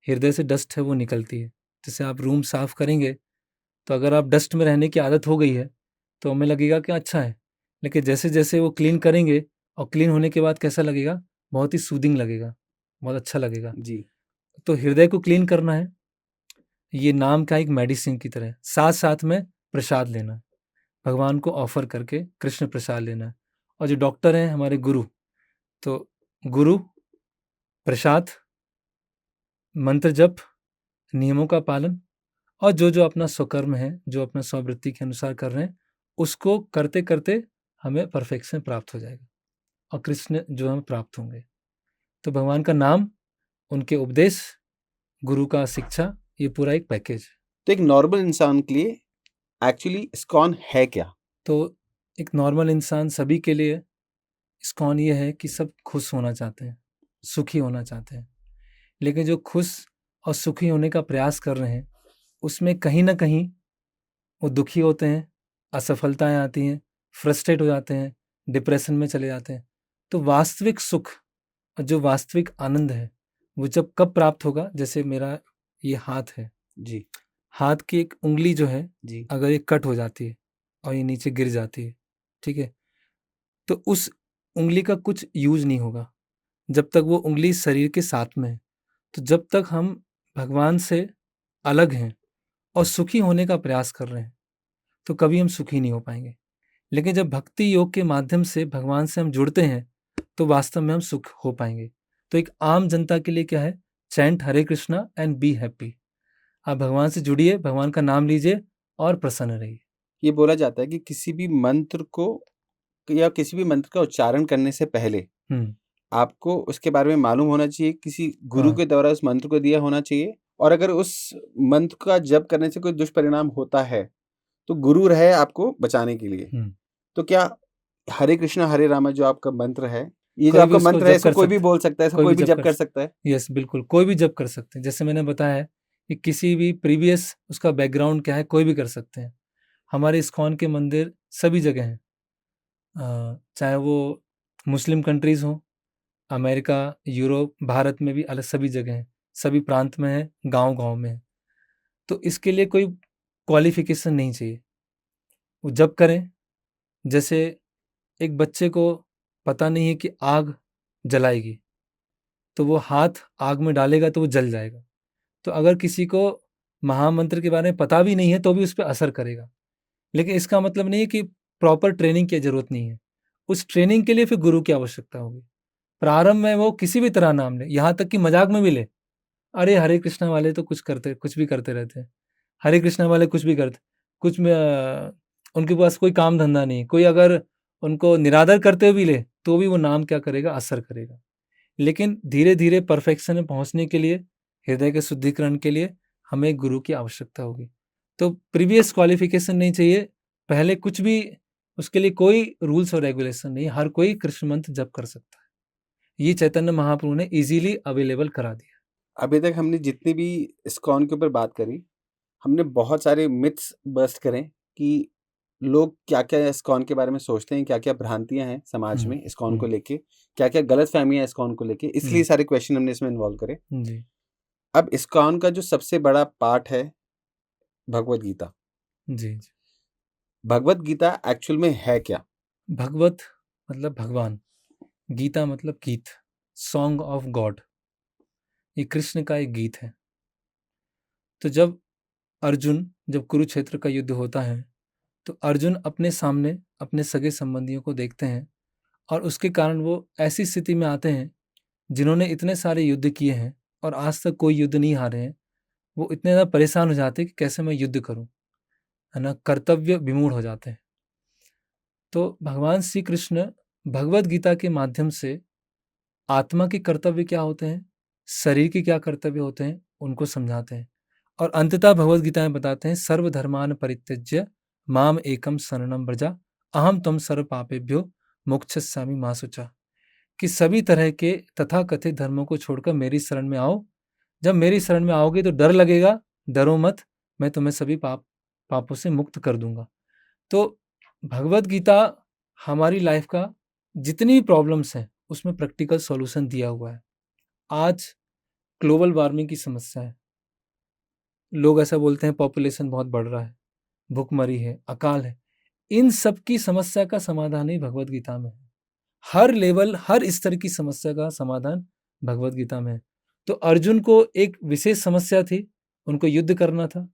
हृदय से डस्ट है वो निकलती है। जैसे आप रूम साफ करेंगे, तो अगर आप डस्ट में रहने की आदत हो गई है, तो हमें लगेगा कि अच्छा है। लेकिन जैसे-जैसे वो क्लीन करेंगे, और क्लीन होने के बाद कैसा लगेगा? बहुत ही सूदिंग लगेगा, बहुत अच्छा लगेगा। जी, तो हृदय को क्लीन करना है, ये नाम का एक मेडिसिन की तरह है। साथ-साथ में प्रसाद लेना है, भगवान को ऑफ़र करके कृष्ण प्रसाद लेना है। और जो डॉक्टर हैं हमारे गुरु, तो गुरु, प्रसाद, मंत्र जप, नियमों का पालन, और जो अपना स्वकर्म है, जो अपना स्ववृत्ति के अनुसार कर रहे हैं, उसको करते-करते हमें परफेक्शन प्राप्त हो जाएगा, और कृष्ण जो हमें प्राप्त होंगे। तो भगवान का नाम, उनके उपदेश, गुरु का शिक्षा, ये पूरा एक पैकेज है। तो एक नॉर्मल इंसान के लिए एक्चुअली इस्कॉन है क्या? तो एक नॉर्मल इंसान सभी के लिए इस्कॉन ये है कि सब खुश होना चाहते हैं, सुखी होना चाहते हैं, लेकिन जो खुश और सुखी होने का प्रयास कर रहे हैं उसमें कहीं ना कहीं वो दुखी होते हैं, असफलताएं आती हैं, फ्रस्ट्रेट हो जाते हैं, डिप्रेशन में चले जाते हैं। तो वास्तविक सुख और जो वास्तविक आनंद है वो जब कब प्राप्त होगा? जैसे मेरा ये हाथ है, जी हाथ की एक उंगली जो है जी अगर ये कट हो जाती है और ये नीचे गिर जाती है, ठीक है, तो उस उंगली का कुछ यूज नहीं होगा जब तक वो उंगली शरीर के साथ में है। तो जब तक हम भगवान से अलग हैं और सुखी होने का प्रयास कर रहे हैं तो कभी हम सुखी नहीं हो पाएंगे। लेकिन जब भक्ति योग के माध्यम से भगवान से हम जुड़ते हैं तो वास्तव में हम सुख हो पाएंगे। तो एक आम जनता के लिए क्या है? Chant Hare Krishna and be happy. आप भगवान से जुड़िए, भगवान का नाम लीजिए और प्रसन्न रहिए। ये बोला जाता है कि किसी भी मंत्र को या किसी भी मंत्र का उच्चारण करने से पहले आपको उसके बारे में मालूम होना चाहिए, किसी गुरु हाँ। के द्वारा उस मंत्र को दिया होना चाहिए, और अगर उस मंत्र का जप करने से कोई दुष्परिणाम होता है तो गुरु रहे आपको बचाने के लिए। हम्म। तो क्या हरे कृष्णा हरे रामा जो आपका मंत्र है, ये जो कोई भी आपका उसको मंत्र है, जप इसको कर कोई भी सकता है, बोल सकता है, इसको कोई कोई भी भी जप जप कर कर सकता सकता है? है। यस, बिल्कुल कोई भी जप कर सकते हैं। जैसे मैंने बताया है कि किसी भी प्रीवियस उसका बैकग्राउंड क्या है कोई भी कर सकते हैं। हमारे इस्कॉन के मंदिर सभी जगह हैं, चाहे वो मुस्लिम कंट्रीज हो, अमेरिका, यूरोप, भारत में भी अलग सभी जगह हैं, सभी प्रांत में है, गांव गांव में है। तो इसके लिए कोई क्वालिफिकेशन नहीं चाहिए, वो जब करें। जैसे एक बच्चे को पता नहीं है कि आग जलाएगी, तो वो हाथ आग में डालेगा तो वो जल जाएगा। तो अगर किसी को महामंत्र के बारे में पता भी नहीं है तो भी उस पर असर करेगा। लेकिन इसका मतलब नहीं है कि प्रॉपर ट्रेनिंग की जरूरत नहीं है। उस ट्रेनिंग के लिए फिर गुरु की आवश्यकता होगी। प्रारंभ में वो किसी भी तरह नाम ले, यहाँ तक कि मजाक में भी ले, अरे हरे कृष्णा वाले तो कुछ भी करते रहते हैं, हरे कृष्णा वाले कुछ भी करते, कुछ में उनके पास कोई काम धंधा नहीं, कोई अगर उनको निरादर करते हुए भी ले तो भी वो नाम क्या करेगा? असर करेगा। लेकिन धीरे धीरे परफेक्शन में पहुंचने के लिए, हृदय के शुद्धिकरण के लिए हमें एक गुरु की आवश्यकता होगी। तो प्रीवियस क्वालिफिकेशन नहीं चाहिए, पहले कुछ भी, उसके लिए कोई रूल्स और रेगुलेशन नहीं, हर कोई कृष्ण मंत्र जप कर सकता है। ये चैतन्य महाप्रभु ने इजीली अवेलेबल करा दिया। अभी तक हमने जितनी भी इस्कॉन के ऊपर बात करी, हमने बहुत सारे मिथ्स बस्ट करें कि लोग क्या-क्या इस्कॉन के बारे में सोचते हैं, क्या-क्या भ्रांतियाँ हैं समाज में इस्कॉन को लेके, क्या-क्या गलतफ़हमियाँ हैं इस्कॉन को लेके, इसलिए सारे क्वेश्चन हमने इसमें इन्वॉल्व करे। जी अब इस्कॉन का जो सबसे बड़ा पार्ट है भगवद गीता। जी जी। भगवद गीता एक्चुअल में है क्या? भगवत मतलब भगवान, गीता मतलब गीत, सॉन्ग ऑफ गॉड। ये कृष्ण का एक गीत है। तो जब कुरुक्षेत्र का युद्ध होता है तो अर्जुन अपने सामने अपने सगे संबंधियों को देखते हैं और उसके कारण वो ऐसी स्थिति में आते हैं, जिन्होंने इतने सारे युद्ध किए हैं और आज तक कोई युद्ध नहीं हारे हैं। वो इतने ज़्यादा परेशान हो जाते हैं कि कैसे मैं युद्ध करूं, है ना, कर्तव्य विमूढ़ हो जाते हैं। तो भगवान श्री कृष्ण भगवत गीता के माध्यम से आत्मा के कर्तव्य क्या होते हैं, शरीर के क्या कर्तव्य होते हैं, उनको समझाते हैं। और अंततः भगवत गीता में बताते हैं, सर्वधर्मान परित्यज्य माम एकम शरणम व्रजा अहम तुम सर्व पापेभ्यो मोक्षयिष्यामि मा शुचा। कि सभी तरह के तथाकथित धर्मों को छोड़कर मेरी शरण में आओ। जब मेरी शरण में आओगे तो डर लगेगा, डरो मत, मैं तुम्हें सभी पापों से मुक्त कर दूंगा। तो भगवत गीता हमारी लाइफ का जितनी भी प्रॉब्लम्स हैं उसमें प्रैक्टिकल सॉल्यूशन दिया हुआ है। आज ग्लोबल वार्मिंग की समस्या है, लोग ऐसा बोलते हैं पॉपुलेशन बहुत बढ़ रहा है, भूखमरी है, अकाल है। इन सब की समस्या का समाधान ही भगवत गीता में है। हर लेवल, हर स्तर की समस्या का समाधान भगवत गीता में है। तो अर्जुन को एक विशेष समस्या थी, उनको युद्ध करना था,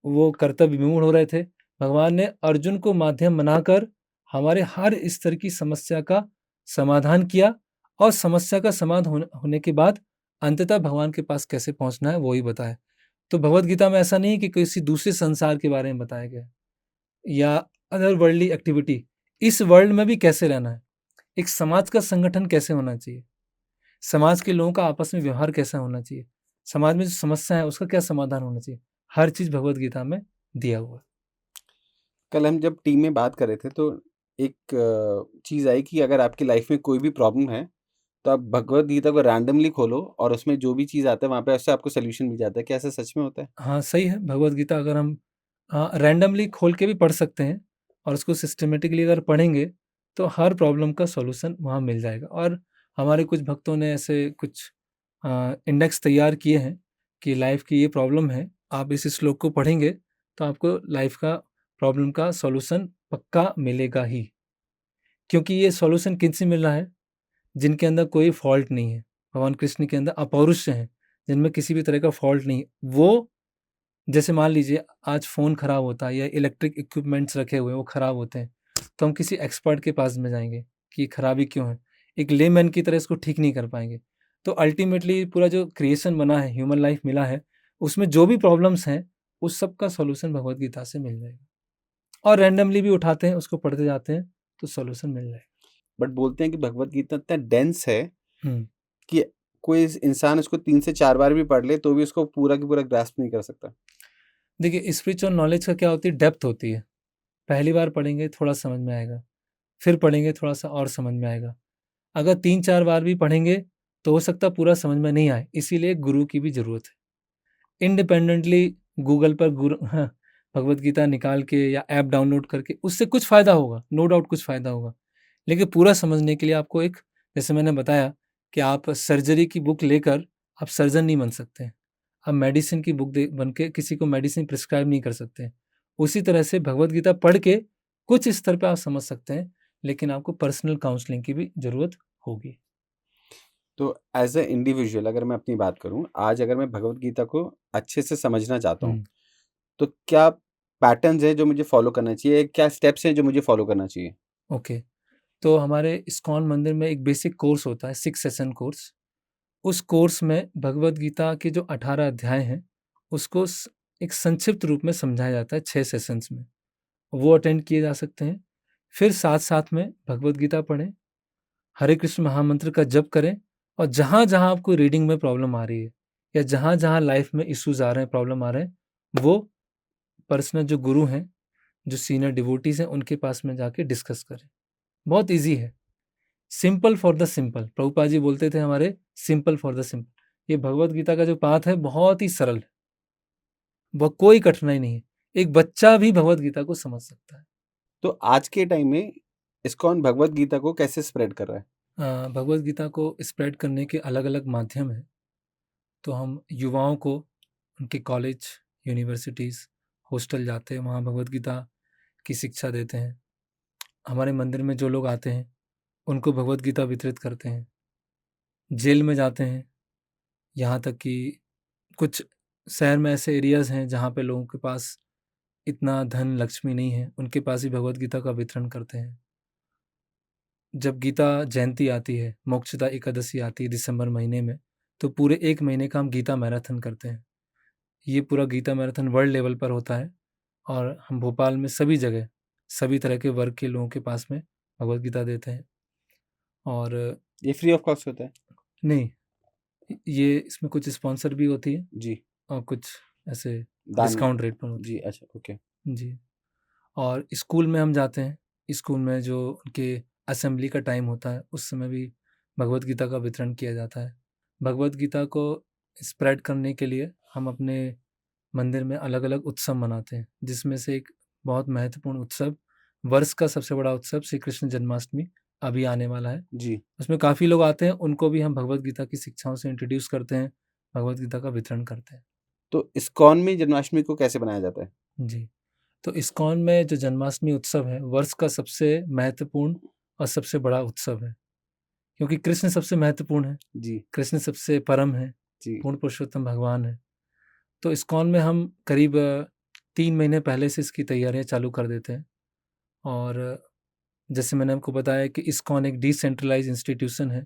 वो कर्तव्य विमूढ़ हो रहे थे। भगवान ने अर्जुन को माध्यम बनाकर हमारे हर स्तर की समस्या का समाधान किया और समस्या का समाधान होने के बाद अंततः भगवान के पास कैसे पहुंचना है वो ही बताया। तो भगवत गीता में ऐसा नहीं कि किसी दूसरे संसार के बारे में बताया गया या अदर वर्ल्डली एक्टिविटी, इस वर्ल्ड में भी कैसे रहना है, एक समाज का संगठन कैसे होना चाहिए, समाज के लोगों का आपस में व्यवहार कैसा होना चाहिए, समाज में जो समस्या है उसका क्या समाधान होना चाहिए, हर चीज़ भगवत गीता में दिया हुआ है। कल हम जब टीम में बात कर रहे थे तो एक चीज़ आई कि अगर आपकी लाइफ में कोई भी प्रॉब्लम है तो आप भगवत गीता को रैंडमली खोलो और उसमें जो भी चीज़ आता है वहाँ पे उससे आपको सोल्यूशन मिल जाता है। क्या ऐसा सच में होता है? हाँ, सही है, भगवत गीता अगर हम रैंडमली खोल के भी पढ़ सकते हैं और उसको सिस्टमैटिकली अगर पढ़ेंगे, तो हर प्रॉब्लम का सॉल्यूशन वहाँ मिल जाएगा। और हमारे कुछ भक्तों ने ऐसे कुछ इंडेक्स तैयार किए हैं कि लाइफ की ये प्रॉब्लम है, आप इस श्लोक को पढ़ेंगे, तो आपको लाइफ का प्रॉब्लम का सॉल्यूशन पक्का मिलेगा ही। क्योंकि ये सॉल्यूशन किनसे मिल रहा है? जिनके अंदर कोई फ़ॉल्ट नहीं है। भगवान कृष्ण के अंदर अपौरुष हैं, जिनमें किसी भी तरह का फ़ॉल्ट नहीं है। वो जैसे मान लीजिए आज फ़ोन ख़राब होता है या इलेक्ट्रिक इक्विपमेंट्स रखे हुए हैं वो ख़राब होते हैं, तो हम किसी एक्सपर्ट के पास में जाएँगे कि खराबी क्यों है? एक लेमैन की तरह इसको ठीक नहीं कर पाएँगे। तो अल्टीमेटली पूरा जो क्रिएशन बना है, ह्यूमन लाइफ़ मिला है, उसमें जो भी प्रॉब्लम्स हैं, उस सब का सॉल्यूशन भगवत गीता से मिल जाएगा। और रैंडमली भी उठाते हैं, उसको पढ़ते जाते हैं, तो सॉल्यूशन मिल जाएगा। बट बोलते हैं कि भगवत गीता इतना डेंस है हुँ। कि कोई इंसान उसको 3 से 4 बार भी पढ़ ले तो भी उसको पूरा की पूरा ग्रास्प नहीं कर सकता। देखिए स्पिरिचुअल नॉलेज का क्या होती है, डेप्थ होती है। पहली बार पढ़ेंगे थोड़ा समझ में आएगा, फिर पढ़ेंगे थोड़ा-सा और समझ में आएगा। अगर 3-4 बार भी पढ़ेंगे तो हो सकता है पूरा समझ में नहीं आए, इसीलिए गुरु की भी ज़रूरत है। इंडिपेंडेंटली गूगल पर भगवत गीता निकाल के या ऐप डाउनलोड करके उससे कुछ फ़ायदा होगा, नो डाउट कुछ फ़ायदा होगा। लेकिन पूरा समझने के लिए आपको एक, जैसे मैंने बताया कि आप सर्जरी की बुक लेकर आप सर्जन नहीं बन सकते हैं। आप मेडिसिन की बुक दे बन के किसी को मेडिसिन प्रिस्क्राइब नहीं कर सकते हैं। उसी तरह से भगवत गीता पढ़ के कुछ स्तर पे आप समझ सकते हैं, लेकिन आपको पर्सनल काउंसलिंग की भी ज़रूरत होगी। तो एज़ अ इंडिविजुअल अगर मैं अपनी बात करूँ, आज अगर मैं भगवत गीता को अच्छे से समझना चाहता हूँ, हुँ, तो क्या पैटर्न्स हैं जो मुझे फ़ॉलो करना चाहिए? क्या स्टेप्स हैं जो मुझे फ़ॉलो करना चाहिए? ओके। तो हमारे इस्कॉन मंदिर में एक बेसिक कोर्स होता है, 6 सेशन कोर्स। उस कोर्स में भगवत गीता के जो 18 अध्याय हैं, उसको एक संक्षिप्त रूप में समझाया जाता है 6 सेशंस में। वो अटेंड किए जा सकते हैं। फिर साथ-साथ में भगवत गीता पढ़ें, हरे कृष्ण महामंत्र का जप करें और जहाँ-जहाँ आपको रीडिंग में प्रॉब्लम आ रही है या जहाँ-जहाँ लाइफ में इश्यूज़ आ रहे हैं, प्रॉब्लम आ रहे हैं, वो पर्सनल जो गुरु हैं, जो सीनियर डिवोटीज़ हैं, उनके पास में जाके डिस्कस करें। बहुत ईज़ी है। Simple for the simple, Prabhupada ji बोलते थे हमारे, सिंपल फॉर द सिंपल। ये भगवत गीता का जो पाठ है बहुत ही सरल है, वह कोई कठिनाई नहीं है। एक बच्चा भी भगवत गीता को समझ सकता है। तो आज के टाइम में इस्कॉन भगवत गीता को कैसे स्प्रेड कर रहा है? भगवत गीता को स्प्रेड करने के अलग-अलग माध्यम हैं। तो हम युवाओं को उनके कॉलेज, यूनिवर्सिटीज़, हॉस्टल जाते हैं, वहाँ भगवत गीता की शिक्षा देते हैं। हमारे मंदिर में जो लोग आते हैं, उनको भगवत गीता वितरित करते हैं। जेल में जाते हैं, यहाँ तक कि कुछ शहर में ऐसे एरियाज़ हैं जहाँ पे लोगों के पास इतना धन लक्ष्मी नहीं है, उनके पास ही भगवत गीता का वितरण करते हैं। जब गीता जयंती आती है, मोक्षदा एकादशी आती है दिसंबर महीने में, तो पूरे 1 महीने का हम गीता मैराथन करते हैं। ये पूरा गीता मैराथन वर्ल्ड लेवल पर होता है और हम भोपाल में सभी जगह, सभी तरह के वर्ग के लोगों के पास में भगवत गीता देते हैं। और ये फ्री ऑफ कॉस्ट होता है? नहीं, ये इसमें कुछ स्पॉन्सर भी होती है जी, और कुछ ऐसे दान डिस्काउंट रेट पर होती जी, अच्छा, ओके। है। जी। और स्कूल में हम जाते हैं, स्कूल में जो उनके असेंबली का टाइम होता है, उस समय भी भगवत गीता का वितरण किया जाता है। भगवत गीता को स्प्रेड करने के लिए हम अपने मंदिर में अलग-अलग उत्सव मनाते हैं, जिसमें से एक बहुत महत्वपूर्ण उत्सव, वर्ष का सबसे बड़ा उत्सव श्री कृष्ण जन्माष्टमी अभी आने वाला है। जी, उसमें काफ़ी लोग आते हैं, उनको भी हम भगवत गीता की शिक्षाओं से इंट्रोड्यूस करते हैं, भगवत गीता का वितरण करते हैं। तो इस्कॉन में जन्माष्टमी को कैसे मनाया जाता है? जी। तो इस्कॉन में जो जन्माष्टमी उत्सव है, वर्ष का सबसे महत्वपूर्ण और सबसे बड़ा उत्सव है, क्योंकि कृष्ण सबसे महत्वपूर्ण है, जी, कृष्ण सबसे परम है, जी, पूर्ण पुरुषोत्तम भगवान है। तो इस्कॉन में हम करीब 3 महीने पहले से इसकी तैयारियाँ चालू कर देते हैं और जैसे मैंने आपको बताया कि इस्कॉन एक डिसेंट्रलाइज़्ड इंस्टीट्यूशन है,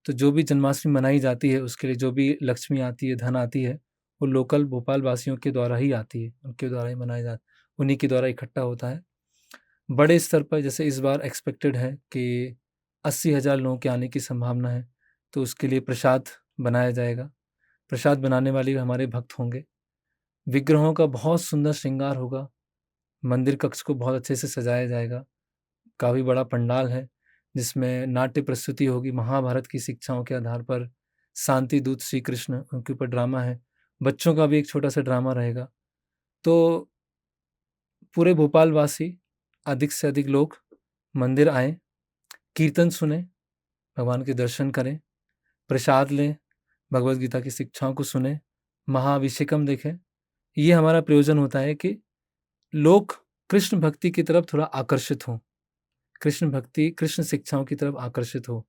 तो जो भी जन्माष्टमी मनाई जाती है, उसके लिए जो भी लक्ष्मी आती है, धन आती है, वो लोकल भोपाल वासियों के द्वारा ही आती है, उनके द्वारा ही मनाया जा उन्हीं के द्वारा इकट्ठा होता है। बड़े स्तर पर जैसे इस बार एक्सपेक्टेड है कि 80,000 लोगों के आने की संभावना है, तो उसके लिए प्रसाद बनाया जाएगा। प्रसाद बनाने वाले हमारे भक्त होंगे। विग्रहों का बहुत सुंदर श्रृंगार होगा। मंदिर कक्ष को बहुत अच्छे से सजाया जाएगा। काफ़ी बड़ा पंडाल है जिसमें नाट्य प्रस्तुति होगी। महाभारत की शिक्षाओं के आधार पर शांति दूत श्री कृष्ण उनके ऊपर ड्रामा है। बच्चों का भी एक छोटा सा ड्रामा रहेगा। तो पूरे भोपाल वासी अधिक से अधिक लोग मंदिर आएँ, कीर्तन सुने, भगवान के दर्शन करें, प्रसाद लें, भगवद गीता की शिक्षाओं को सुने, महाअभिषेकम देखें। ये हमारा प्रयोजन होता है कि लोग कृष्ण भक्ति की तरफ थोड़ा आकर्षित हों, कृष्ण भक्ति, कृष्ण शिक्षाओं की तरफ आकर्षित हो।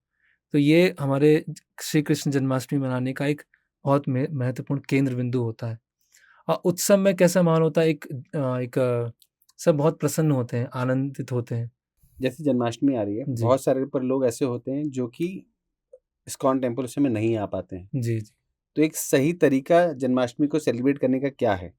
तो ये हमारे श्री कृष्ण जन्माष्टमी मनाने का एक बहुत महत्वपूर्ण केंद्र बिंदु होता है। और उत्सव में कैसा माहौल होता है, सब बहुत प्रसन्न होते हैं, आनंदित होते हैं। जैसे जन्माष्टमी आ रही है, जी। बहुत सारे पर लोग ऐसे होते हैं जो कि इस्कॉन टेम्पल उस समय नहीं आ पाते हैं। जी, जी। तो एक सही तरीका जन्माष्टमी को सेलिब्रेट करने का क्या है?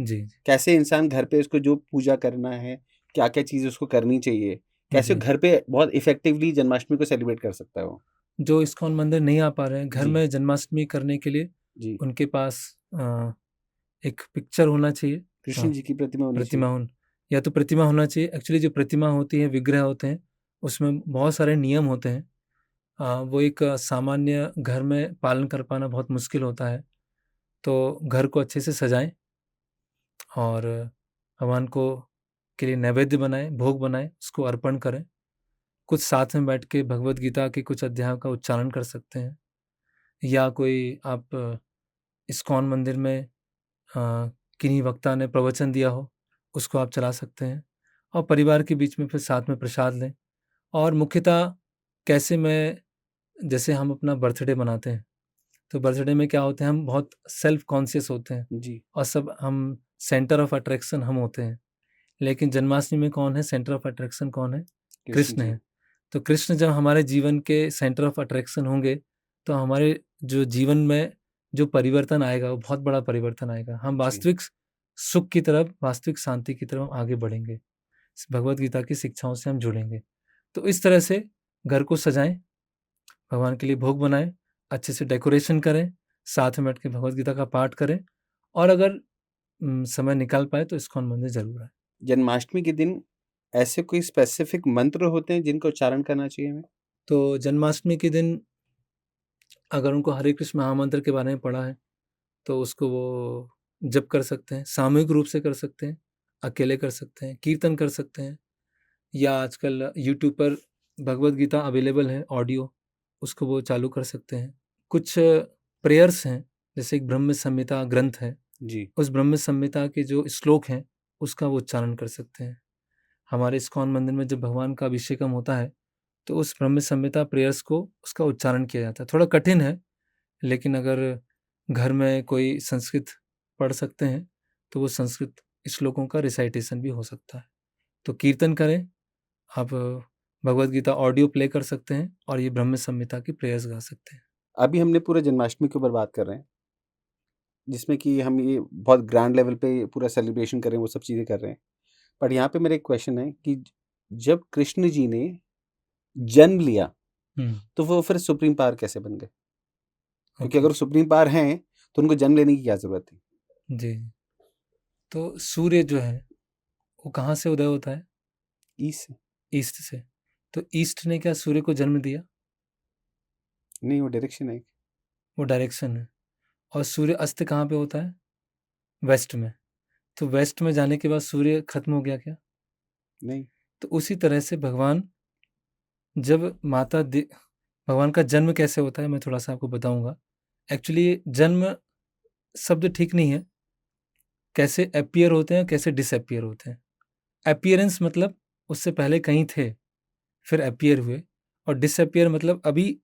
जी, जी। कैसे इंसान घर पे उसको जो पूजा करना है, क्या-क्या चीज़ उसको करनी चाहिए? कैसे जी। घर पे बहुत इफ़ेक्टिवली जन्माष्टमी को सेलिब्रेट कर सकता है वो? जो इस्कॉन मंदिर नहीं आ पा रहे हैं, घर जी। में जन्माष्टमी करने के लिए जी। उनके पास एक पिक्चर होना चाहिए, कृष्ण जी की प्रतिमा होनी प्रतिमा चाहिए। होन या तो प्रतिमा होना चाहिए। एक्चुअली जो प्रतिमा होती है, विग्रह होते हैं, उसमें बहुत सारे नियम होते हैं। वो एक सामान्य घर में पालन कर पाना बहुत मुश्किल होता है। तो घर को अच्छे से सजाएँ और भगवान को के लिए नैवेद्य बनाएँ, भोग बनाएँ, उसको अर्पण करें। कुछ साथ में बैठ के भगवद गीता के कुछ अध्यायों का उच्चारण कर सकते हैं, या कोई आप इस्कॉन मंदिर में किन्हीं वक्ता ने प्रवचन दिया हो, उसको आप चला सकते हैं और परिवार के बीच में फिर साथ में प्रसाद लें। और मुख्यतः कैसे मैं जैसे हम अपना बर्थडे मनाते हैं, तो बर्थडे में क्या होते हैं, हम बहुत सेल्फ कॉन्शियस होते हैं जी। और सब हम सेंटर ऑफ अट्रैक्शन हम होते हैं। लेकिन जन्माष्टमी में कौन है सेंटर ऑफ अट्रैक्शन, कौन है? कृष्ण कृष्ण जी। है। तो कृष्ण जब हमारे जीवन के सेंटर ऑफ अट्रैक्शन होंगे, तो हमारे जो जीवन में जो परिवर्तन आएगा, वो बहुत बड़ा परिवर्तन आएगा। हम जी। वास्तविक सुख की तरफ, वास्तविक शांति की तरफ आगे बढ़ेंगे। भगवद गीता की शिक्षाओं से हम जुड़ेंगे। तो इस तरह से घर को सजाएँ, भगवान के लिए भोग बनाएँ, अच्छे से डेकोरेशन करें, साथ में बैठ के भगवद गीता का पाठ करें और अगर समय निकाल पाएँ तो इस्कॉन मंदिर ज़रूर आएँ। जन्माष्टमी के दिन ऐसे कोई स्पेसिफिक मंत्र होते हैं जिनका उच्चारण करना चाहिए हमें? तो जन्माष्टमी के दिन अगर उनको हरे कृष्ण महामंत्र के बारे में पढ़ा है, तो उसको वो जप कर सकते हैं, सामूहिक रूप से कर सकते हैं, अकेले कर सकते हैं, कीर्तन कर सकते हैं, या आजकल यूट्यूब पर भगवद गीता अवेलेबल है ऑडियो, उसको वो चालू कर सकते हैं। कुछ प्रेयर्स हैं, जैसे एक ब्रह्म संहिता ग्रंथ है, जी। उस ब्रह्म संहिता के जो श्लोक हैं, उसका वो उच्चारण कर सकते हैं। हमारे इस्कॉन मंदिर में जब भगवान का अभिषेकम होता है, तो उस ब्रह्म संहिता प्रेयर्स को उसका उच्चारण किया जाता है। थोड़ा कठिन है, लेकिन अगर घर में कोई संस्कृत पढ़ सकते हैं, तो वो संस्कृत श्लोकों का रिसाइटेशन भी हो सकता है। तो कीर्तन करें, आप भगवद गीता ऑडियो प्ले कर सकते हैं और ये ब्रह्म संहिता की प्रेयर्स गा सकते हैं। अभी हमने पूरे जन्माष्टमी के ऊपर बात कर रहे हैं, जिसमें कि हम ये बहुत ग्रैंड लेवल पे पूरा सेलिब्रेशन कर रहे हैं, वो सब चीज़ें कर रहे हैं। बट यहाँ पे मेरा एक क्वेश्चन है कि जब कृष्ण जी ने जन्म लिया, हुँ, तो वो फिर सुप्रीम पावर कैसे बन गए? क्योंकि ओके। अगर सुप्रीम पावर हैं, तो उनको जन्म लेने की क्या ज़रूरत थी? जी। तो सूर्य जो है, वो कहाँ से उदय होता है? ईस्ट से? ईस्ट से। तो ईस्ट ने क्या सूर्य को जन्म दिया? नहीं, वो डायरेक्शन है। वो डायरेक्शन है। और सूर्य अस्त कहाँ पे होता है? वेस्ट में। तो वेस्ट में जाने के बाद सूर्य खत्म हो गया क्या? नहीं। तो उसी तरह से जब माता दे भगवान का जन्म कैसे होता है, मैं थोड़ा-सा आपको बताऊँगा। एक्चुअली जन्म शब्द ठीक नहीं है, कैसे अपीयर होते हैं, कैसे डिसअपीयर होते हैं। अपीयरेंस मतलब उससे पहले कहीं थे, फिर अपीयर हुए, और डिसअपीयर मतलब अभी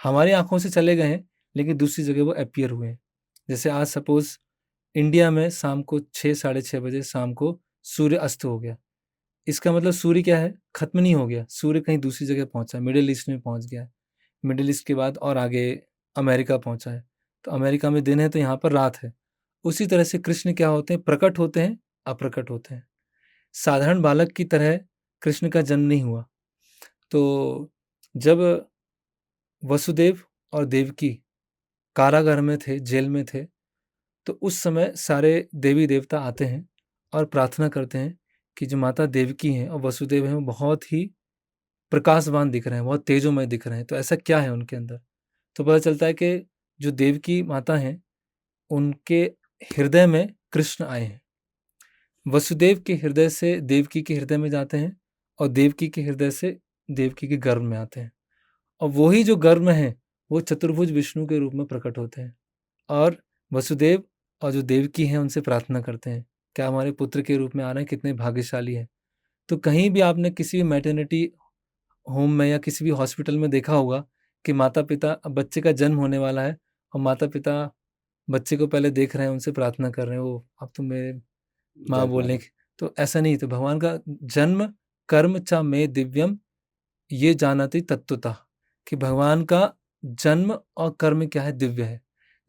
हमारी आँखों से चले गए हैं, लेकिन दूसरी जगह वो अपीयर हुए हैं। जैसे आज सपोज़ इंडिया में शाम को 6 साढ़े 6 बजे शाम को सूर्य अस्त हो गया। इसका मतलब सूर्य क्या है? खत्म नहीं हो गया, सूर्य कहीं दूसरी जगह पहुँचा है, मिडल ईस्ट में पहुँच गया है। मिडल ईस्ट के बाद और आगे अमेरिका पहुँचा है। तो अमेरिका में दिन है, तो यहाँ पर रात है। उसी तरह से कृष्ण क्या होते हैं? प्रकट होते हैं, अप्रकट होते हैं। साधारण बालक की तरह कृष्ण का जन्म नहीं हुआ। तो जब वसुदेव और देवकी कारागार में थे, जेल में थे, तो उस समय सारे देवी देवता आते हैं और प्रार्थना करते हैं कि जो माता देवकी हैं और वसुदेव हैं वो बहुत ही प्रकाशवान दिख रहे हैं, बहुत तेजोमय दिख रहे हैं, तो ऐसा क्या है उनके अंदर? तो पता चलता है कि जो देवकी माता हैं उनके हृदय में कृष्ण आए हैं। वसुदेव के हृदय से देवकी के हृदय में जाते हैं और देवकी के हृदय से देवकी के गर्भ में आते हैं, और वही जो गर्भ में है वो चतुर्भुज विष्णु के रूप में प्रकट होते हैं। और वसुदेव और जो देवकी हैं उनसे प्रार्थना करते हैं, क्या हमारे पुत्र के रूप में आ रहे हैं, कितने भाग्यशाली हैं। तो कहीं भी आपने किसी भी मैटरनिटी होम में या किसी भी हॉस्पिटल में देखा होगा कि माता पिता, अब बच्चे का जन्म होने वाला है और माता पिता बच्चे को पहले देख रहे हैं, उनसे प्रार्थना कर रहे हैं, वो अब तो मेरे माँ जय बोलने माता। की, तो ऐसा नहीं। तो भगवान का जन्म कर्म च मे दिव्यम ये जानती तत्वतः, कि भगवान का जन्म और कर्म क्या है, दिव्य है।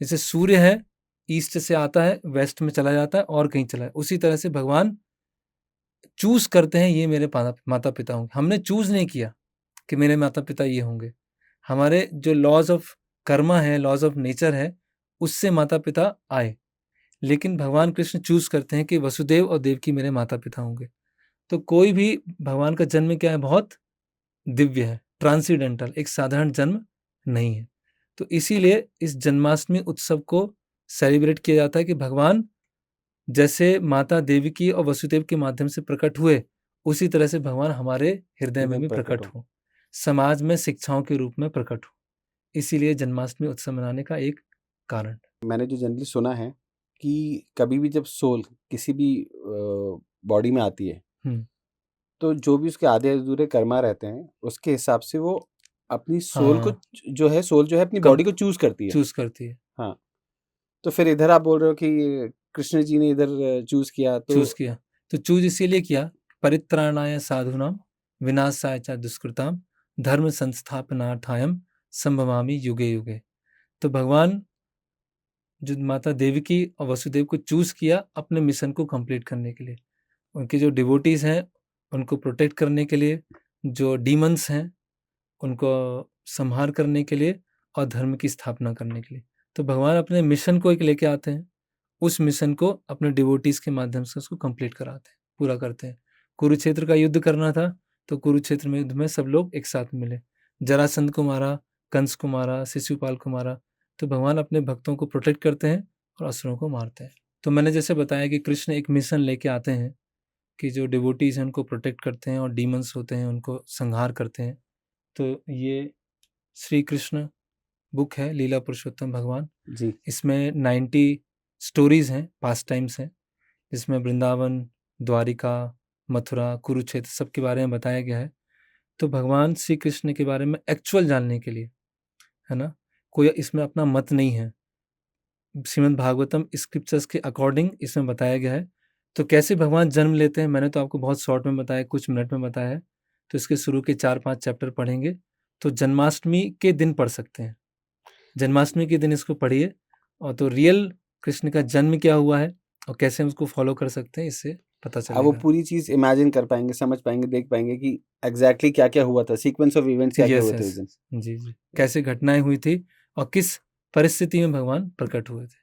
जैसे सूर्य है, ईस्ट से आता है, वेस्ट में चला जाता है और कहीं चला है, उसी तरह से भगवान चूज करते हैं ये मेरे माता पिता होंगे। हमने चूज नहीं किया कि मेरे माता पिता ये होंगे, हमारे जो लॉज ऑफ कर्मा है, लॉज ऑफ नेचर है, उससे माता पिता आए। लेकिन भगवान कृष्ण चूज करते हैं कि वसुदेव और देवकी मेरे माता पिता होंगे। तो कोई भी भगवान का जन्म क्या है, बहुत दिव्य है, ट्रांसीडेंटल, एक साधारण जन्म नहीं है। तो इसीलिए इस जन्माष्टमी उत्सव को सेलिब्रेट किया जाता है कि भगवान जैसे माता देवकी और वसुदेव के माध्यम से प्रकट हुए, उसी तरह से भगवान हमारे हृदय में भी प्रकट हो, समाज में शिक्षाओं के रूप में प्रकट हो। इसीलिए जन्माष्टमी उत्सव मनाने का एक कारण। मैंने जो जनरली सुना है कि कभी भी जब सोल किसी भी बॉडी में आती है हम्म, तो जो भी उसके आधे अधूरे कर्मा रहते हैं उसके हिसाब से वो अपनी सोल को हाँ, सोल जो है अपनी कब बॉडी को चूज करती है। चूज करती है, हाँ, तो फिर इधर आप बोल रहे हो कि कृष्ण जी ने इधर चूज किया, तो चूज किया। तो चूज इसीलिए किया, परित्राणाय साधुनाम विनाशाय च दुष्कृताम धर्म संस्थापनार्थायम संभवामि युगे युगे। तो भगवान जो माता देवकी और वसुदेव को चूज किया अपने मिशन को कंप्लीट करने के लिए, उनके जो डिवोटीज हैं उनको प्रोटेक्ट करने के लिए, जो डीमंस हैं उनको संहार करने के लिए और धर्म की स्थापना करने के लिए। तो भगवान अपने मिशन को एक लेके आते हैं, उस मिशन को अपने डिवोटीज के माध्यम से उसको कंप्लीट कराते हैं, पूरा करते हैं। कुरुक्षेत्र का युद्ध करना था तो कुरुक्षेत्र में युद्ध में सब लोग एक साथ मिले, जरासंध को मारा, कंस को मारा, शिशुपाल को मारा। तो भगवान अपने भक्तों को प्रोटेक्ट करते हैं और असुरों को मारते हैं। तो मैंने जैसे बताया कि कृष्ण एक मिशन लेके आते हैं कि जो डिवोटीज हैं उनको प्रोटेक्ट करते हैं और डीमंस होते हैं उनको संहार करते हैं। तो ये श्री कृष्ण बुक है, लीला पुरुषोत्तम भगवान। जी इसमें 90 स्टोरीज हैं, पास टाइम्स हैं, जिसमें वृंदावन, द्वारिका, मथुरा, कुरुक्षेत्र सबके बारे में बताया गया है। तो भगवान श्री कृष्ण के बारे में एक्चुअल जानने के लिए, है ना, कोई इसमें अपना मत नहीं है, श्रीमद् भागवतम स्क्रिप्चर्स के अकॉर्डिंग इसमें बताया गया है। तो कैसे भगवान जन्म लेते हैं मैंने तो आपको बहुत शॉर्ट में बताया, कुछ मिनट में बताया है। तो इसके शुरू के 4-5 चैप्टर पढ़ेंगे तो जन्माष्टमी के दिन पढ़ सकते हैं, जन्माष्टमी के दिन इसको पढ़िए, और तो रियल कृष्ण का जन्म क्या हुआ है और कैसे हम उसको फॉलो कर सकते हैं, इससे पता अब वो चलेगा। पूरी चीज इमेजिन कर पाएंगे, समझ पाएंगे, देख पाएंगे कि एग्जैक्टली क्या क्या हुआ था, सीक्वेंस ऑफ इवेंट्स क्या क्या यस हुए थे उस यस, दिन। जी जी, कैसे घटनाएं हुई थी और किस परिस्थिति में भगवान प्रकट हुए थे,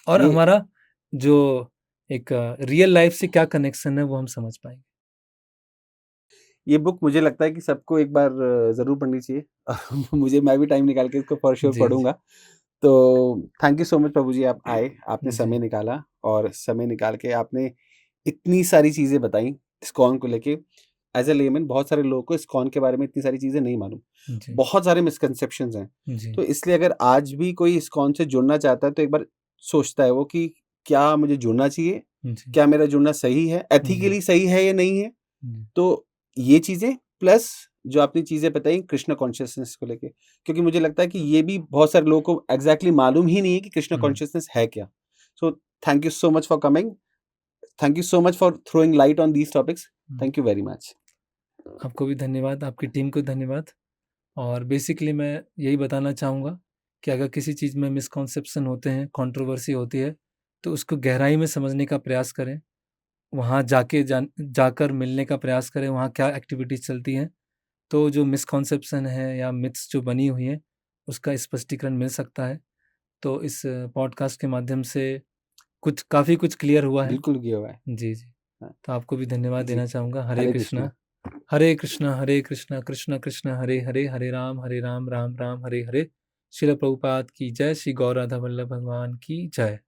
और ये हमारा जो एक रियल लाइफ से क्या कनेक्शन है वो हम समझ पाएंगे। ये बुक मुझे लगता है कि सबको एक बार जरूर पढ़नी चाहिए। मुझे, मैं भी टाइम निकाल के इसको फॉर श्योर जी जी पढ़ूंगा। तो थैंक यू सो मच प्रभु जी, आप आए, आपने जी समय निकाला और समय निकाल के आपने इतनी सारी चीजें बताई इस्कॉन को लेके। एज ए लेमन बहुत सारे लोगों को इस्कॉन के बारे में इतनी सारी चीजें नहीं मालूम, जी बहुत सारे मिसकंसेप्शंस हैं। जी तो इसलिए अगर आज भी कोई इस्कॉन से जुड़ना चाहता है तो एक बार सोचता है वो कि क्या मुझे जुड़ना चाहिए, जी क्या मेरा जुड़ना सही है, जी एथिकली सही है या नहीं है। जी तो ये चीजें प्लस जो आपने चीजें बताई कृष्ण कॉन्शियसनेस को लेके, क्योंकि मुझे लगता है कि ये भी बहुत सारे लोगों को एग्जैक्टली मालूम ही नहीं है कि कृष्ण कॉन्शियसनेस है क्या। So thank you so much for coming, thank you so much for throwing light on these topics. Thank you very much. आपको भी धन्यवाद, आपकी टीम को धन्यवाद। और बेसिकली मैं यही बताना चाहूँगा कि अगर किसी चीज़ में मिसकॉन्सेप्शन होते हैं, कंट्रोवर्सी होती है, तो उसको गहराई में समझने का प्रयास करें, वहाँ जाकर मिलने का प्रयास करें, वहाँ क्या एक्टिविटीज़ चलती हैं। तो जो मिसकॉन्सेप्शन है या मिथ्स जो बनी हुई हैं उसका स्पष्टीकरण मिल सकता है। तो इस पॉडकास्ट के माध्यम से काफ़ी कुछ क्लियर हुआ है। बिल्कुल किया हुआ है। जी, जी। हाँ। तो आपको भी धन्यवाद जी। देना चाहूँगा। हरे हरे कृष्णा। कृष्णा। हरे कृष्णा, हरे कृष्णा, कृष्ण कृष्ण हरे हरे, हरे राम, राम राम, हरे हरे। श्रील प्रभुपाद की जय। श्री गौर राधा वल्लभ भगवान की जय।